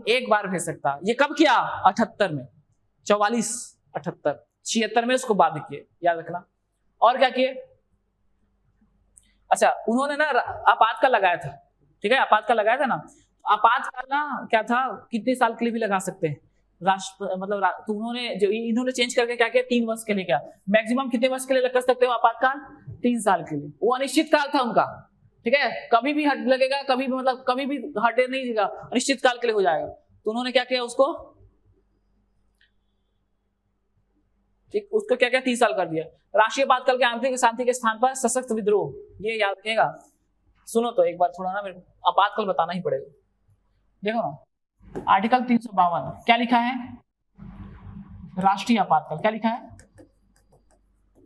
एक बार भेज सकता। ये कब किया, 78 में, 44 78 76 में उसको बाध्य किए, याद रखना। और क्या किए, अच्छा उन्होंने ना आपातकाल लगाया था, ठीक है, आपातकाल लगाया था ना, आपातकाल ना क्या था, कितने साल के लिए भी लगा सकते हैं राष्ट्र, मतलब तो उन्होंने जो इन्होंने चेंज करके क्या किया, 3 वर्ष के लिए, क्या मैक्सिमम कितने वर्ष के लिए कर सकते हो आपातकाल, 3 साल के लिए। वो अनिश्चित काल था उनका, ठीक है, कभी भी हट लगेगा, कभी भी मतलब कभी भी हटे नहीं देगा, अनिश्चित काल के लिए हो जाएगा। तो उन्होंने क्या किया उसको, ठीक, उसको क्या क्या 30 साल कर दिया। राष्ट्रीय आपातकाल के आंतरिक शांति के स्थान पर सशक्त विद्रोह, ये याद रखिएगा। सुनो तो एक बार थोड़ा ना, मेरे को आपातकाल बताना ही पड़ेगा। देखो ना, आर्टिकल 352 क्या लिखा है, राष्ट्रीय आपातकाल, क्या लिखा है,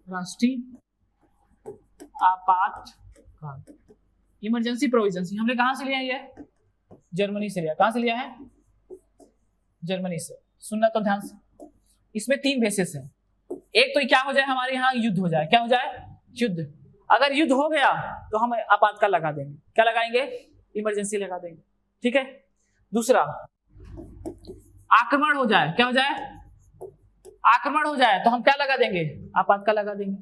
राष्ट्रीय आपातकाल, इमरजेंसी प्रोविजंस। हमने कहां से लिया है, ये जर्मनी से लिया। कहां से लिया है, जर्मनी से। सुनना तो ध्यान से, इसमें 3 बेसिस है। एक तो क्या हो जाए, हमारे यहाँ युद्ध हो जाए, क्या हो जाए, युद्ध। अगर युद्ध हो गया तो हम आपातकाल लगा देंगे, क्या लगाएंगे, इमरजेंसी लगा देंगे, ठीक है। दूसरा, आक्रमण हो जाए, क्या हो जाए, आक्रमण हो जाए तो हम क्या लगा देंगे, आपातकाल लगा देंगे।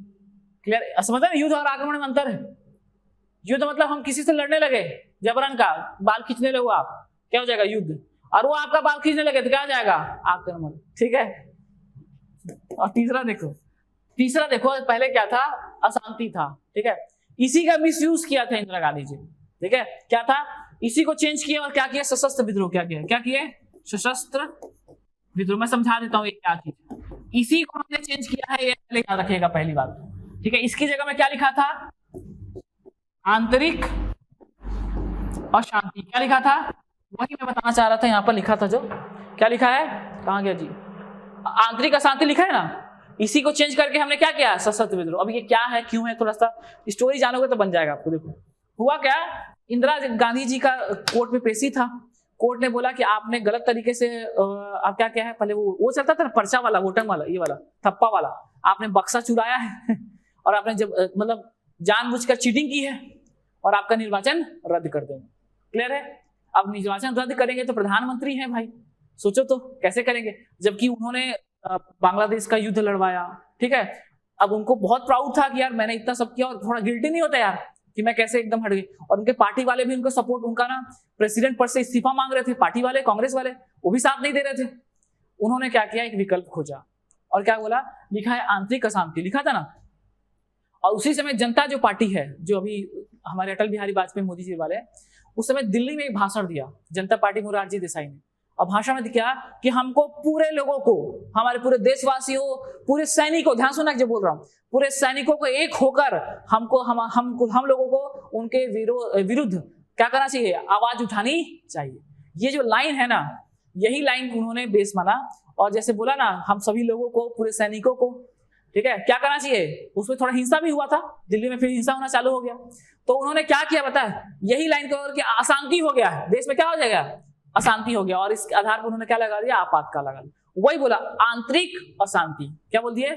क्लियर, समझ रहे, युद्ध और आक्रमण में अंतर है। युद्ध मतलब हम किसी से लड़ने लगे, जबरन का बाल खींचने लगे आप, क्या हो जाएगा, युद्ध। और वो आपका बाल खींचने लगे तो क्या हो जाएगा, आक्रमण, ठीक है। और तीसरा देखो, पहले क्या था, अशांति था, ठीक है, इसी का मिसयूज किया था इंदिरा गांधी जी, ठीक है, क्या था, इसी को चेंज किया और क्या किया, सशस्त्र विद्रोह, क्या किए, सशस्त्र विद्रोह। मैं समझा देता हूँ ये क्या चीज, इसी को हमने चेंज किया है, ये याद रखिएगा पहली बात, ठीक है। इसकी जगह में क्या लिखा था, आंतरिक अशांति, क्या लिखा था, वही मैं बताना चाह रहा था, यहाँ पर लिखा था जो, क्या लिखा है, कहां गया जी, आंतरिक अशांति लिखा है ना, इसी को चेंज करके हमने क्या किया, सशस्त्र विद्रोह। अब ये क्या है, क्यों है, थोड़ा सा स्टोरी जानोगे तो बन जाएगा आपको। देखो हुआ क्या, इंदिरा गांधी जी का कोर्ट में पेशी था। कोर्ट ने बोला कि आपने गलत तरीके से आप क्या क्या है, पहले वो चलता था पर्चा वाला, वोटर वाला, ये वाला थप्पा वाला, आपने बक्सा चुराया है और आपने जब मतलब जानबूझकर चीटिंग की है और आपका निर्वाचन रद्द कर देंगे। क्लियर है? अब निर्वाचन रद्द करेंगे तो प्रधानमंत्री हैं भाई, सोचो तो कैसे करेंगे, जबकि उन्होंने बांग्लादेश का युद्ध लड़वाया। ठीक है, अब उनको बहुत प्राउड था कि यार मैंने इतना सब किया, और थोड़ा गिल्टी नहीं होता यार कि मैं कैसे एकदम हट गई। और उनके पार्टी वाले भी उनको सपोर्ट, उनका ना प्रेसिडेंट पद से इस्तीफा मांग रहे थे, पार्टी वाले कांग्रेस वाले, वो भी साथ नहीं दे रहे थे। उन्होंने क्या किया, एक विकल्प खोजा और क्या बोला, लिखा है आंतरिक अशांति, लिखा था ना। और उसी समय जनता जो पार्टी है, जो अभी हमारे अटल बिहारी वाजपेयी मोदी जी वाले, उस समय दिल्ली में एक भाषण दिया जनता पार्टी मोरारजी देसाई ने। और भाषण में क्या कि हमको पूरे लोगों को, हमारे पूरे देशवासियों, पूरे सैनिकों, ध्यान सुनना जो बोल रहा हूं, पूरे सैनिकों को एक होकर हमको हम लोगों को उनके विरुद्ध क्या करना चाहिए, आवाज उठानी चाहिए। ये जो लाइन है ना, यही लाइन उन्होंने बेस माना। और जैसे बोला ना, हम सभी लोगों को, पूरे सैनिकों को, ठीक है, क्या करना चाहिए। उसमें थोड़ा हिंसा भी हुआ था दिल्ली में, फिर हिंसा होना चालू हो गया। तो उन्होंने क्या किया बता, यही लाइन कवर कि अशांति हो गया है देश में, क्या हो जाएगा, अशांति हो गया। और इसके आधार पर उन्होंने क्या लगा दिया, आपातकाल लगा दिया। वही बोला आंतरिक अशांति, क्या बोल दिए,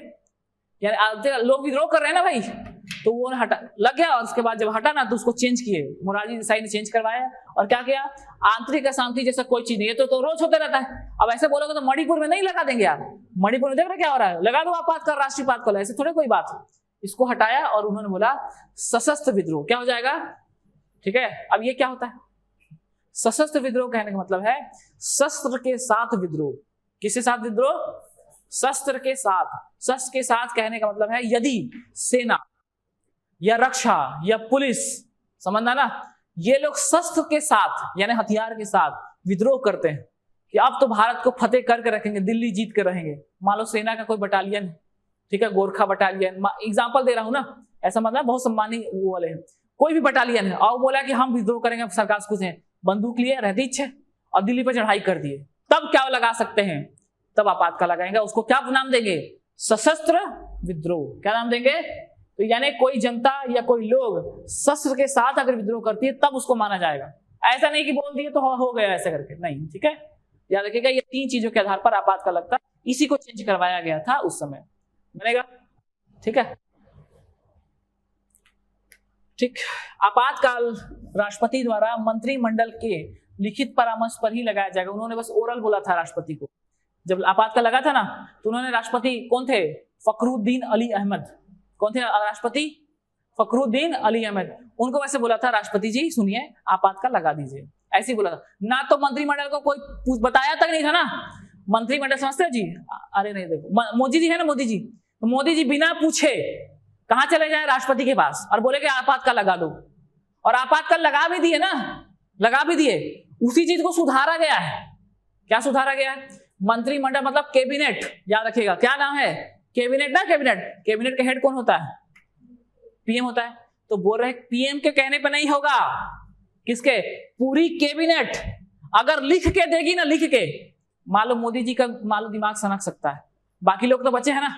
यानी लोग विद्रोह कर रहे हैं ना भाई, तो वो हटा लग गया। और उसके बाद जब हटा ना, तो उसको चेंज किए, मोरारजी देसाई ने चेंज करवाया। और क्या किया, आंतरिक अशांति जैसा कोई चीज नहीं है, तो रोज होता रहता है। अब ऐसे बोलोगे तो मणिपुर में नहीं लगा देंगे यार, मणिपुर में देख रहे क्या हो रहा है, लगा दो आपातकाल, राष्ट्रीय आपातकाल, ऐसे थोड़े कोई बात। इसको हटाया और उन्होंने बोला सशस्त्र विद्रोह, क्या हो जाएगा। ठीक है, अब ये क्या होता है, सशस्त्र विद्रोह कहने का मतलब है शस्त्र के साथ विद्रोह। किसके साथ विद्रोह, शस्त्र के साथ। शस्त्र के साथ कहने का मतलब है यदि सेना या रक्षा या पुलिस, समझना ना, ये लोग शस्त्र के साथ यानी हथियार के साथ विद्रोह करते हैं कि अब तो भारत को फतेह करके रखेंगे, दिल्ली जीत के रहेंगे। मान लो सेना का कोई बटालियन, ठीक है, गोरखा बटालियन, एग्जाम्पल दे रहा हूं ना, ऐसा मतलब बहुत सम्मानी वो वाले हैं, कोई भी बटालियन है, और बोला कि हम विद्रोह करेंगे, सरकार से कुछ है, बंदूक लिए रहती इच्छे और दिल्ली पर चढ़ाई कर दिए, तब क्या लगा सकते हैं, तब आपातकाल लगाएंगे। उसको क्या नाम देंगे, सशस्त्र विद्रोह। क्या नाम देंगे, तो यानी कोई जनता या कोई लोग शस्त्र के साथ अगर विद्रोह करती है तब उसको माना जाएगा। ऐसा नहीं कि बोल दिए तो हो गया ऐसे करके, नहीं। ठीक है, याद रखिएगा, ये तीन चीजों के आधार पर आपातकाल लगता है। इसी को चेंज करवाया गया था उस समय, बनेगा। ठीक है, ठीक। आपातकाल राष्ट्रपति द्वारा मंत्रिमंडल के लिखित परामर्श पर ही लगाया जाएगा। उन्होंने बस ओरल बोला था राष्ट्रपति को, जब आपातकाल लगा था ना, तो उन्होंने, राष्ट्रपति कौन थे, फखरुद्दीन अली अहमद, कौन थे राष्ट्रपति, फखरुद्दीन अली अहमद, उनको वैसे बोला था, राष्ट्रपति जी सुनिए आपातकाल लगा दीजिए, ऐसे ही बोला था ना। तो मंत्रिमंडल को कोई बताया तक नहीं था ना, मंत्रिमंडल समझते हो जी, अरे नहीं देखो मोदी जी है ना, मोदी जी, तो मोदी जी बिना पूछे कहां चले जाए, राष्ट्रपति के पास, और बोले कि आपातकाल लगा दो। और आपातकाल लगा भी दिए ना, लगा भी दिए। उसी चीज को सुधारा गया है। क्या सुधारा गया है, मंत्रिमंडल मतलब कैबिनेट, याद रखिएगा क्या नाम है, कैबिनेट ना, कैबिनेट, कैबिनेट का हेड कौन होता है, पीएम होता है। तो बोल रहे हैं पीएम के कहने पे नहीं होगा, किसके, पूरी कैबिनेट अगर लिख के देगी ना, लिख के, मान लो मोदी जी का मान लो दिमाग सनक सकता है, बाकी लोग तो बचे हैं ना,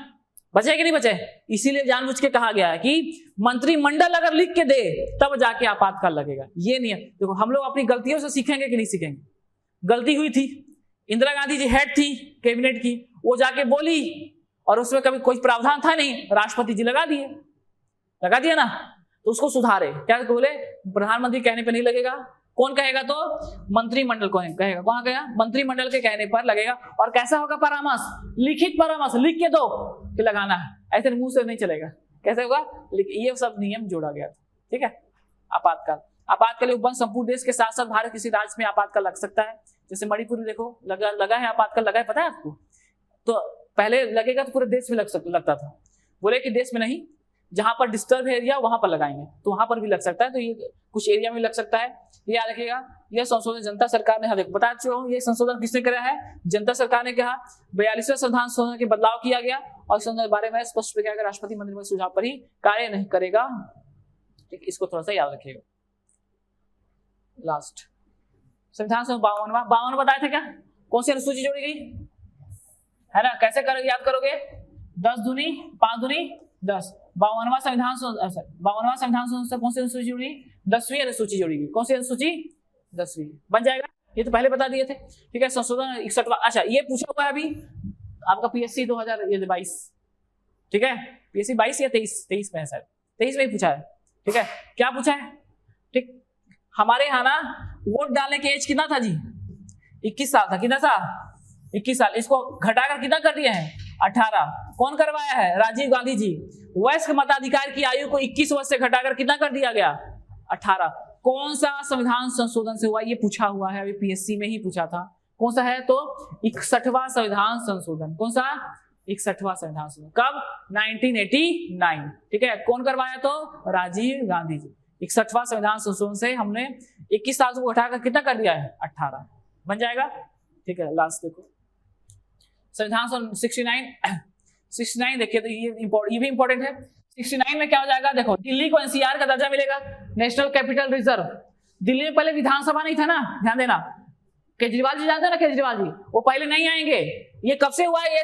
बचे कि नहीं बचे, इसीलिए जानबूझ के कहा गया है कि मंत्रिमंडल अगर लिख के दे तब जाके आपातकाल लगेगा। ये नहीं है, देखो हम लोग अपनी गलतियों से सीखेंगे कि नहीं सीखेंगे। गलती हुई थी, इंदिरा गांधी जी हेड थी कैबिनेट की, वो जाके बोली और उसमें कभी कोई प्रावधान था नहीं, राष्ट्रपति जी लगा दिया ना, तो उसको सुधारे। क्या बोले, प्रधानमंत्री कहने पे नहीं लगेगा, कौन कहेगा, तो मंत्रिमंडल को कहेगा। कहां गया, मंत्रिमंडल के कहने पर लगेगा। और कैसा होगा परामर्श, लिखित परामर्श, लिख के दो कि लगाना है, ऐसे मुंह से नहीं चलेगा। कैसे होगा, ये सब नियम जोड़ा गया था। ठीक है, आपातकाल उपबंध संपूर्ण देश के साथ साथ भारत किसी राज्य में आपातकाल लग सकता है। जैसे मणिपुर में देखो लगा है आपातकाल, लगा है, पता है आपको। तो पहले लगेगा तो पूरे देश में लगता था, बोले कि देश में नहीं, जहां पर डिस्टर्ब एरिया वहां पर लगाएंगे, तो वहां पर भी लग सकता है। तो ये कुछ एरिया में लग सकता है, ये याद रखिएगा। यह संशोधन जनता सरकार ने, बता चुका हूं, ये संशोधन किसने कराया है, जनता सरकार ने कहा। 42वें संविधान संशोधन के बदलाव किया गया और संशोधन के बारे में स्पष्ट किया गया, राष्ट्रपति मंत्रिमंडल सुझाव पर ही कार्य नहीं करेगा। ठीक, इसको थोड़ा सा याद रखिएगा। लास्ट संविधान से 52 बताए थे क्या, कौन सी अनुसूची जोड़ी गई है ना, कैसे करोगे, याद करोगे, 10 दूनी 5 दूनी 10। 52वां संविधान 52वां संविधान से कौन सी अनुसूची जुड़ी? 10वीं अनुसूची जुड़ेगी। कौन सी अनुसूची? 10वीं। बन जाएगा, ये तो पहले बता दिए थे। ठीक है, संशोधन 61वां। अच्छा, ये पूछा हुआ है अभी आपका पीएससी 2022, ठीक है, पीएससी 22 या 23 में है शायद, 23 में ही पूछा है। ठीक है, क्या पूछा है? ठीक, हमारे यहाँ ना वोट डालने की एज कितना था जी? 21 साल था। कितना था? 21 साल। इसको घटाकर कितना कर दिया है? 18। कौन करवाया है? राजीव गांधी जी। वयस्क मताधिकार की आयु को 21 वर्ष से घटाकर कितना कर दिया गया? 18। कौन सा संविधान संशोधन से हुआ? ये पूछा हुआ है, अभी पीएससी में ही पूछा था। कौन सा है? तो 61वां संविधान संशोधन। कौन सा? 61वां संविधान संशोधन। कब? 1989। ठीक है, कौन करवाया? तो राजीव गांधी जी। 61वां संविधान संशोधन से हमने 21 साल को घटाकर कितना कर दिया है? 18। बन जाएगा। ठीक है, लास्ट देखो संविधान 69 देखिए, तो ये भी इंपॉर्टेंट है। 69 में क्या हो जाएगा? देखो, दिल्ली को एनसीआर का दर्जा मिलेगा, नेशनल कैपिटल रिजर्व। दिल्ली में पहले विधानसभा नहीं था ना, ध्यान देना। केजरीवाल जी जानते हैं ना, केजरीवाल जी, वो पहले नहीं आएंगे। ये कब से हुआ है? ये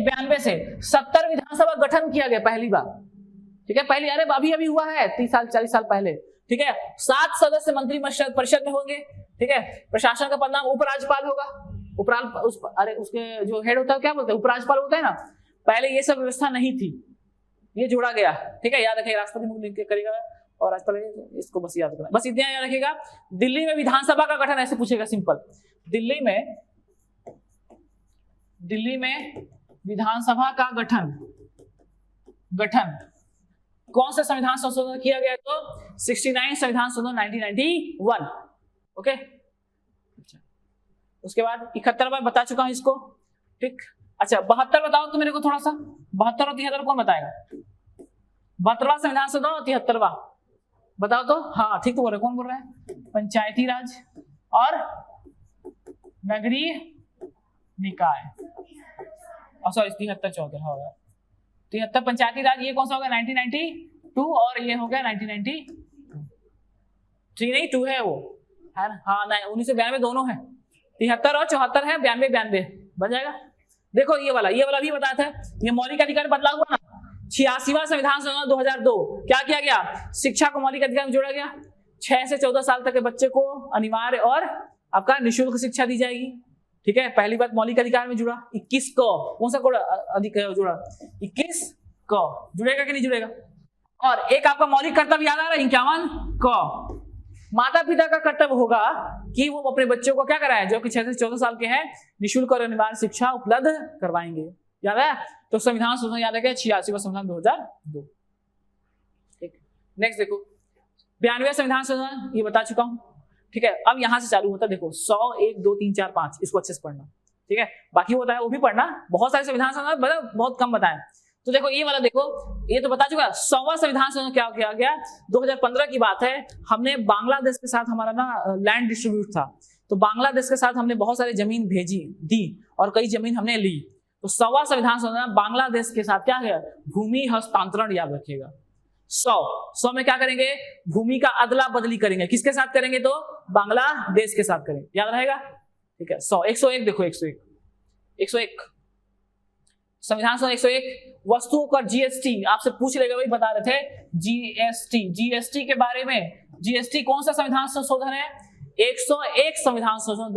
92 से 70 विधानसभा गठन किया गया पहली बार। ठीक है, पहले, अरे अभी हुआ है 30 साल 40 साल पहले। ठीक है, 7 सदस्य मंत्री परिषद में होंगे। ठीक है, प्रशासन का पदनाम उपराज्यपाल होगा। अरे उसके जो हेड होता है क्या बोलते हैं? उपराज्यपाल होता है ना। पहले ये सब व्यवस्था नहीं थी, ये जोड़ा गया। ठीक है, याद रखिएगा, राष्ट्रपति मुख्य लिंक करेगा और राज्यपाल, इसको बस याद रखना। बस इतना याद रखिएगा। दिल्ली में विधानसभा का गठन ऐसे पूछेगा, सिंपल। दिल्ली में विधानसभा का गठन कौन सा संविधान संशोधन किया गया? तो 69 संविधान संशोधन 1991। ओके, उसके बाद 71 बार बता चुका हूं इसको। ठीक, अच्छा 72 बताओ तो मेरे को थोड़ा सा। 72 और 73 कौन बताएगा? 72वां संविधान संशोधन और 73वां बताओ तो। हाँ ठीक तो बोल रहे, कौन बोल रहा है? पंचायती राज और नगरीय निकाय। सॉरी 73 74 होगा। 73 पंचायती राज, ये कौन सा होगा? 1992 और ये हो गया 1992। 3 नहीं 2 है वो, है ना? हाँ 1992 दोनों है। 73 और 74 है, 92 बन जाएगा। देखो ये वाला भी बताया था, ये मौलिक अधिकार बदला हुआ ना। 86वां संविधान संशोधन 2002 क्या किया गया? शिक्षा को मौलिक अधिकार में जोड़ा गया। 6 से 14 साल तक के बच्चे को अनिवार्य और आपका निःशुल्क शिक्षा दी जाएगी। ठीक है, पहली बात मौलिक अधिकार में जुड़ा। 21 को कौन सा कोड अधिकार जुड़ा? 21 को जुड़ेगा कि नहीं जुड़ेगा? और एक आपका मौलिक कर्तव्य याद आ रहा है, 51 को माता पिता का कर्तव्य होगा कि वो अपने बच्चों को क्या कराए, जो कि 6 से 14 साल के हैं, निःशुल्क और अनिवार्य शिक्षा उपलब्ध करवाएंगे। याद है? तो संविधान संशोधन याद रखें 86वां संविधान 2002। ठीक, नेक्स्ट देखो 92वां संविधान संशोधन, ये बता चुका हूं। ठीक है, अब यहां से चालू होता है। देखो 100 1 2 3 4 5, इसको अच्छे से पढ़ना। ठीक है, बाकी होता है वो भी पढ़ना। बहुत सारे संविधान संशोधन बहुत कम बताएं। तो देखो ये वाला देखो, ये तो बता चुका। 100वां संविधान संशोधन क्या किया गया? 2015 की बात है। हमने बांग्लादेश के साथ हमारा ना लैंड डिस्ट्रीब्यूट था, तो बांग्लादेश के साथ हमने बहुत सारी जमीन दी और कई जमीन हमने ली। तो 100वां संविधान संशोधन बांग्लादेश के साथ क्या है? भूमि हस्तांतरण। याद रखिएगा 100 में क्या करेंगे? भूमि का अदला बदली करेंगे। किसके साथ करेंगे? तो बांग्लादेश के साथ करेंगे। याद रहेगा? ठीक है, 100 101 देखो 101 संविधान संशोधन 101 वस्तुओं का जीएसटी आपसे पूछ लेगा, वही बता रहे थे। जीएसटी के बारे में, जीएसटी कौन सा संविधान संशोधन है? 101 संविधान संशोधन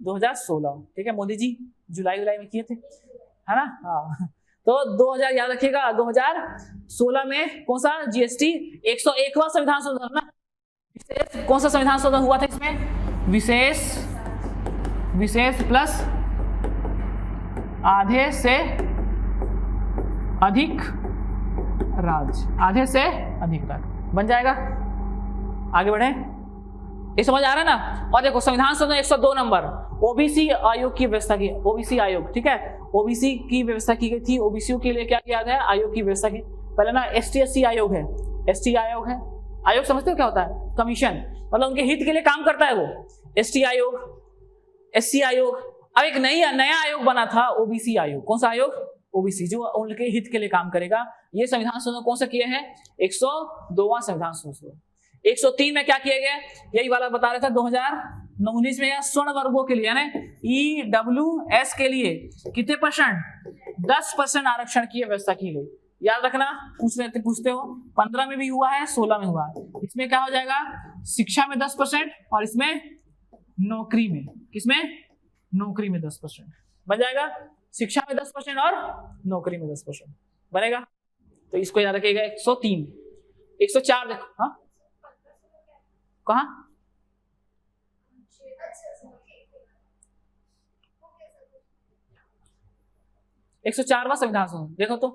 2016। ठीक है, मोदी जी जुलाई में किए थे, है ना? हाँ, तो 2000 याद रखिएगा। 2016 में कौन सा जीएसटी? 101वां संविधान संशोधन ना। कौन सा संविधान संशोधन हुआ था इसमें? विशेष प्लस आधे से अधिक राज्य, आधे से अधिक राज्य बन जाएगा। आगे बढ़े, ये समझ आ रहा है ना? और देखो संविधान संशोधन 102 नंबर, ओबीसी आयोग की व्यवस्था की। ओबीसी आयोग, ठीक है, ओबीसी की व्यवस्था की गई थी। ओबीसी के लिए क्या किया गया? आयोग की व्यवस्था की। पहले ना एसटी आयोग है, आयोग है। आयोग समझते हो क्या होता है? कमीशन, मतलब उनके हित के लिए काम करता है वो। एसटी आयोग, एससी आयोग। अब एक नया आयोग बना था, ओबीसी आयोग। कौन सा आयोग? ओबीसी, जो उनके हित के लिए काम करेगा। ये संविधान संशोधन कौन सा किए हैं? 102वां संविधान संशोधन। 103 में क्या किया गया? यही वाला बता रहा था 2019 में। स्वर्ण वर्गों के लिए यानी EWS के लिए कितने %? 10% आरक्षण की व्यवस्था की गई। याद रखना, पूछते हो 15 में भी हुआ है, 16 में हुआ है। इसमें क्या हो जाएगा, शिक्षा में 10% और इसमें नौकरी में, किसमें, नौकरी में 10% बन जाएगा। शिक्षा में 10% और नौकरी में 10% बनेगा। तो इसको याद रखिएगा। 103, 104 देखो, हाँ कहा 104वां संविधान संशोधन देखो तो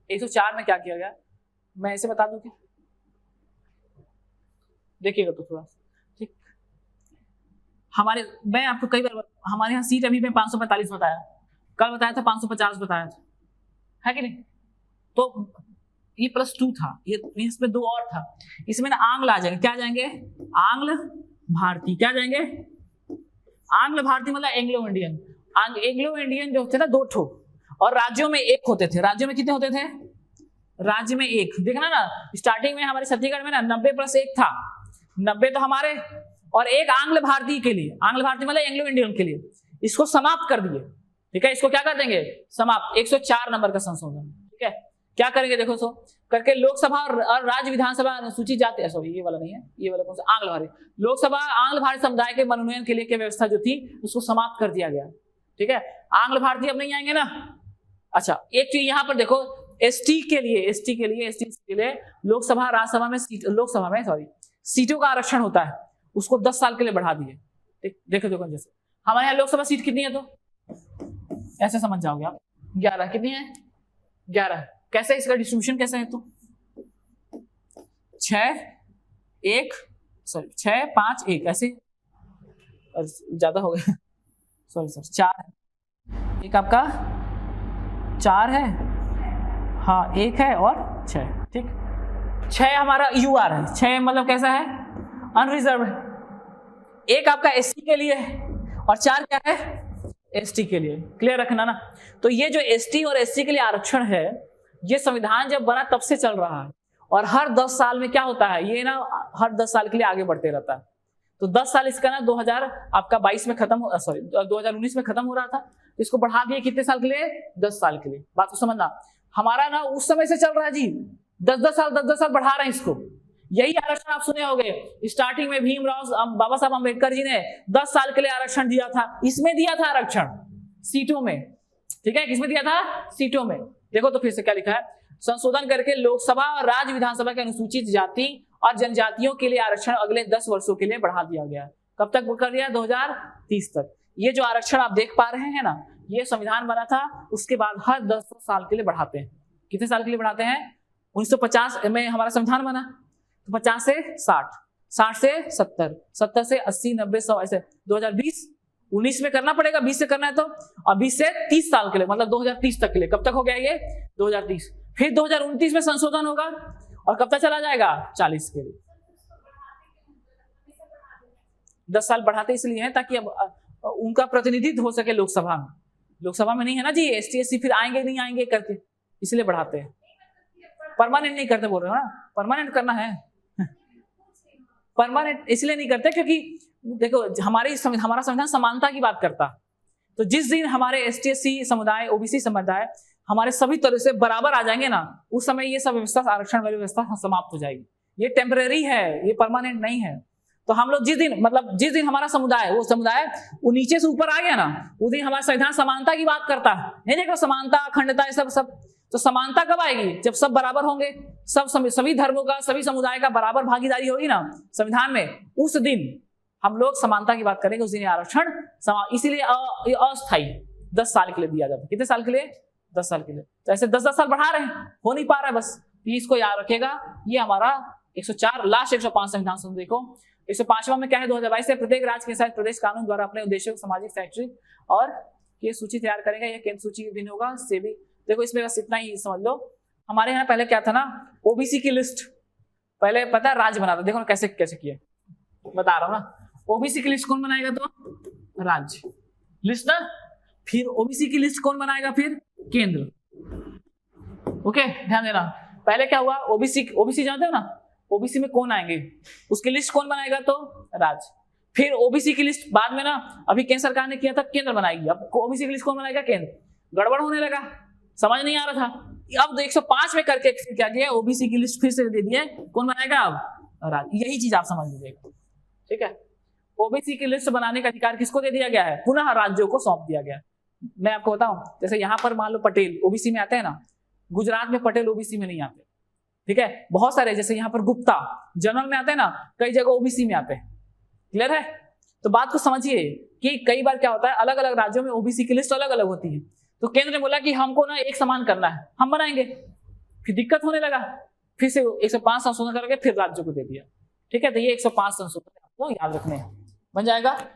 104 में क्या किया गया, मैं ऐसे बता दूं क्या, देखिएगा तो थोड़ा ठीक। मैं आपको कई बार हमारे यहाँ सीट अभी में 545 बताया, कल बताया था 550 बताया था, है कि नहीं। तो ये +2 था, ये इसमें 2 और था। इसमें ना आंग्ल आ जाएंगे, क्या जाएंगे, आंग्ल भारतीय, क्या जाएंगे, आंग्ल भारतीय मतलब एंग्लो इंडियन। एंग्लो इंडियन जो होते ना 2 ठो, और राज्यों में 1 होते थे। राज्यों में कितने होते थे, राज्य में 1। देखना ना, स्टार्टिंग में हमारे छत्तीसगढ़ में ना 90+1 था, 90 तो हमारे और 1 आंग्ल भारतीय के लिए। आंग्ल भारतीय मतलब एंग्लो इंडियन के लिए। इसको समाप्त कर दिए, ठीक है, इसको क्या कर देंगे, समाप्त। 104 नंबर का संशोधन, ठीक है। क्या करेंगे देखो सो करके, लोकसभा और राज्य विधानसभा अनुसूचित जाति, सॉरी ये वाला नहीं है, ये वाला कौन सा, आंग्ल भारतीय। लोकसभा आंग्ल भारतीय समुदाय के मनोनयन के लिए की व्यवस्था जो थी उसको समाप्त कर दिया गया, ठीक है। आंग्ल भारतीय अब नहीं आएंगे ना। अच्छा, एक चीज यहाँ पर देखो, एसटी के लिए लोकसभा राज्यसभा में सीटों का आरक्षण होता है, उसको 10 साल के लिए बढ़ा दिए। देखो जैसे हमारे यहाँ लोकसभा सीट कितनी है, तो ऐसे समझ जाओगे आप, 11 कितनी है, 11। कैसे इसका डिस्ट्रीब्यूशन कैसे है, तो 6 5 1 ऐसे, ज्यादा हो गया, सॉरी सर, 4 है, एक आपका 4 है, हाँ 1 है और 6, ठीक। 6 हमारा यूआर है, 6 मतलब कैसा है, अनरिजर्व है। 1 आपका एसटी के लिए है और 4 क्या है, एसटी के लिए। क्लियर रखना ना। तो ये जो एसटी और एसटी के लिए आरक्षण है, ये संविधान जब बना तब से चल रहा है, और हर 10 साल में क्या होता है, ये ना हर 10 साल के लिए आगे बढ़ते रहता है। तो 10 साल इसका ना 2022 में खत्म, 2019 में खत्म हो रहा था, इसको बढ़ा दिए कितने साल के लिए, 10 साल के लिए। बात को समझना, हमारा ना उस समय से चल रहा है जी, 10 साल बढ़ा रहे हैं इसको। यही आरक्षण आप सुने होंगे, स्टार्टिंग में भीमराव बाबा साहब अम्बेडकर जी ने 10 साल के लिए आरक्षण दिया था। इसमें दिया था आरक्षण सीटों में, ठीक है, किसमें दिया था, सीटों में। देखो तो फिर से क्या लिखा है, संशोधन करके लोकसभा और राज्य विधानसभा के अनुसूचित जाति और जनजातियों के लिए आरक्षण अगले 10 वर्षों के लिए बढ़ा दिया गया। कब तक कर दिया, 2030 तक। ये जो आरक्षण आप देख पा रहे हैं ना, ये संविधान बना था, उसके बाद हर 10 साल के लिए बढ़ाते हैं। कितने साल के लिए बढ़ाते हैं, 1950 में हमारा संविधान बना, तो 50 से 60, 60 से 70, 70 से 80, 90, 100 ऐसे। 2020, 19 में करना पड़ेगा, 20 से करना है तो, और 20 से 30 साल के लिए, मतलब 2030 तक के लिए। कब तक हो गया ये, 2030। फिर 2029 में संशोधन होगा, और कब तक चला जाएगा, 40 के लिए। 10 साल बढ़ाते इसलिए हैं ताकि अब उनका प्रतिनिधित्व हो सके लोकसभा में। लोकसभा में नहीं है ना जी, एसटी एससी फिर आएंगे नहीं आएंगे करके, इसलिए बढ़ाते हैं। परमानेंट नहीं करते बोल रहे हो ना, परमानेंट करना है। परमानेंट इसलिए नहीं करते क्योंकि देखो हमारा संविधान समानता की बात करता। तो जिस दिन हमारे एसटी एससी समुदाय, ओबीसी समुदाय हमारे सभी तरह से बराबर आ जाएंगे ना, उस समय ये सब व्यवस्था, आरक्षण वाली व्यवस्था समाप्त हो जाएगी। ये टेम्परेरी है, ये परमानेंट नहीं है। तो हम लोग जिस दिन हमारा समुदाय, वो समुदाय वो नीचे से ऊपर आ गया ना, उस दिन हमारा संविधान समानता की बात करता है। नहीं देखो समानता, अखंडता, सब तो समानता कब आएगी, जब सब बराबर होंगे, सभी धर्मों का, सभी समुदाय का बराबर भागीदारी होगी ना संविधान में, उस दिन हम लोग समानता की बात करेंगे। उस दिन आरक्षण इसीलिए अस्थायी 10 साल के लिए दिया जाता है। कितने साल के लिए, 10 साल के लिए। तो ऐसे 10 साल बढ़ा रहे हैं, हो नहीं पा रहा है बस। इसको याद रखेगा, ये हमारा 104 लास्ट 105 संविधान संशोधन। देखो 105वां में क्या है, 2022 से प्रत्येक राज्य के साथ प्रदेश कानून द्वारा अपने उद्देश्यों, सामाजिक, शैक्षिक और ये सूची तैयार करेंगे। ये केंद्र सूची भिन्न होगा से भी। देखो इसमें बस इतना ही समझ लो। हमारे यहाँ पहले क्या था ना, ओबीसी की लिस्ट पहले पता है राज्य बनाता। देखो कैसे कैसे किए, बता रहा हूँ ना। ओबीसी की लिस्ट कौन बनाएगा, तो राज्य लिस्ट ना। फिर ओबीसी की लिस्ट कौन बनाएगा, फिर केंद्र। ओके ध्यान देना, पहले क्या हुआ, ओबीसी जानते हो ना, ओबीसी में कौन आएंगे, उसकी लिस्ट कौन बनाएगा, तो राज्य। फिर ओबीसी की लिस्ट बाद में ना, अभी केंद्र सरकार ने किया था, केंद्र बनाएगी। अब ओबीसी की लिस्ट कौन बनाएगा, केंद्र। गड़बड़ होने लगा, समझ नहीं आ रहा था। अब 105 में करके फिर क्या किया, ओबीसी की लिस्ट फिर से दे दिया, कौन बनाएगा अब, यही चीज आप समझ लीजिएगा, ठीक है। ओबीसी की लिस्ट बनाने का अधिकार किसको दे दिया गया है, पुनः राज्यों को सौंप दिया गया है। मैं आपको बताऊं, जैसे यहाँ पर मान लो पटेल ओबीसी में आते हैं ना, गुजरात में पटेल ओबीसी में नहीं आते, ठीक है। बहुत सारे जैसे यहाँ पर गुप्ता जनरल में आते हैं ना, कई जगह ओबीसी में आते हैं, क्लियर है। तो बात को समझिए कि कई बार क्या होता है, अलग अलग राज्यों में ओबीसी की लिस्ट अलग अलग होती है, तो केंद्र ने बोला कि हमको ना एक समान करना है, हम बनाएंगे, फिर दिक्कत होने लगा, फिर से 105 संशोधन करके फिर राज्यों को दे दिया, ठीक है। तो ये 105 संशोधन आपको याद रखने हैं, बन जाएगा।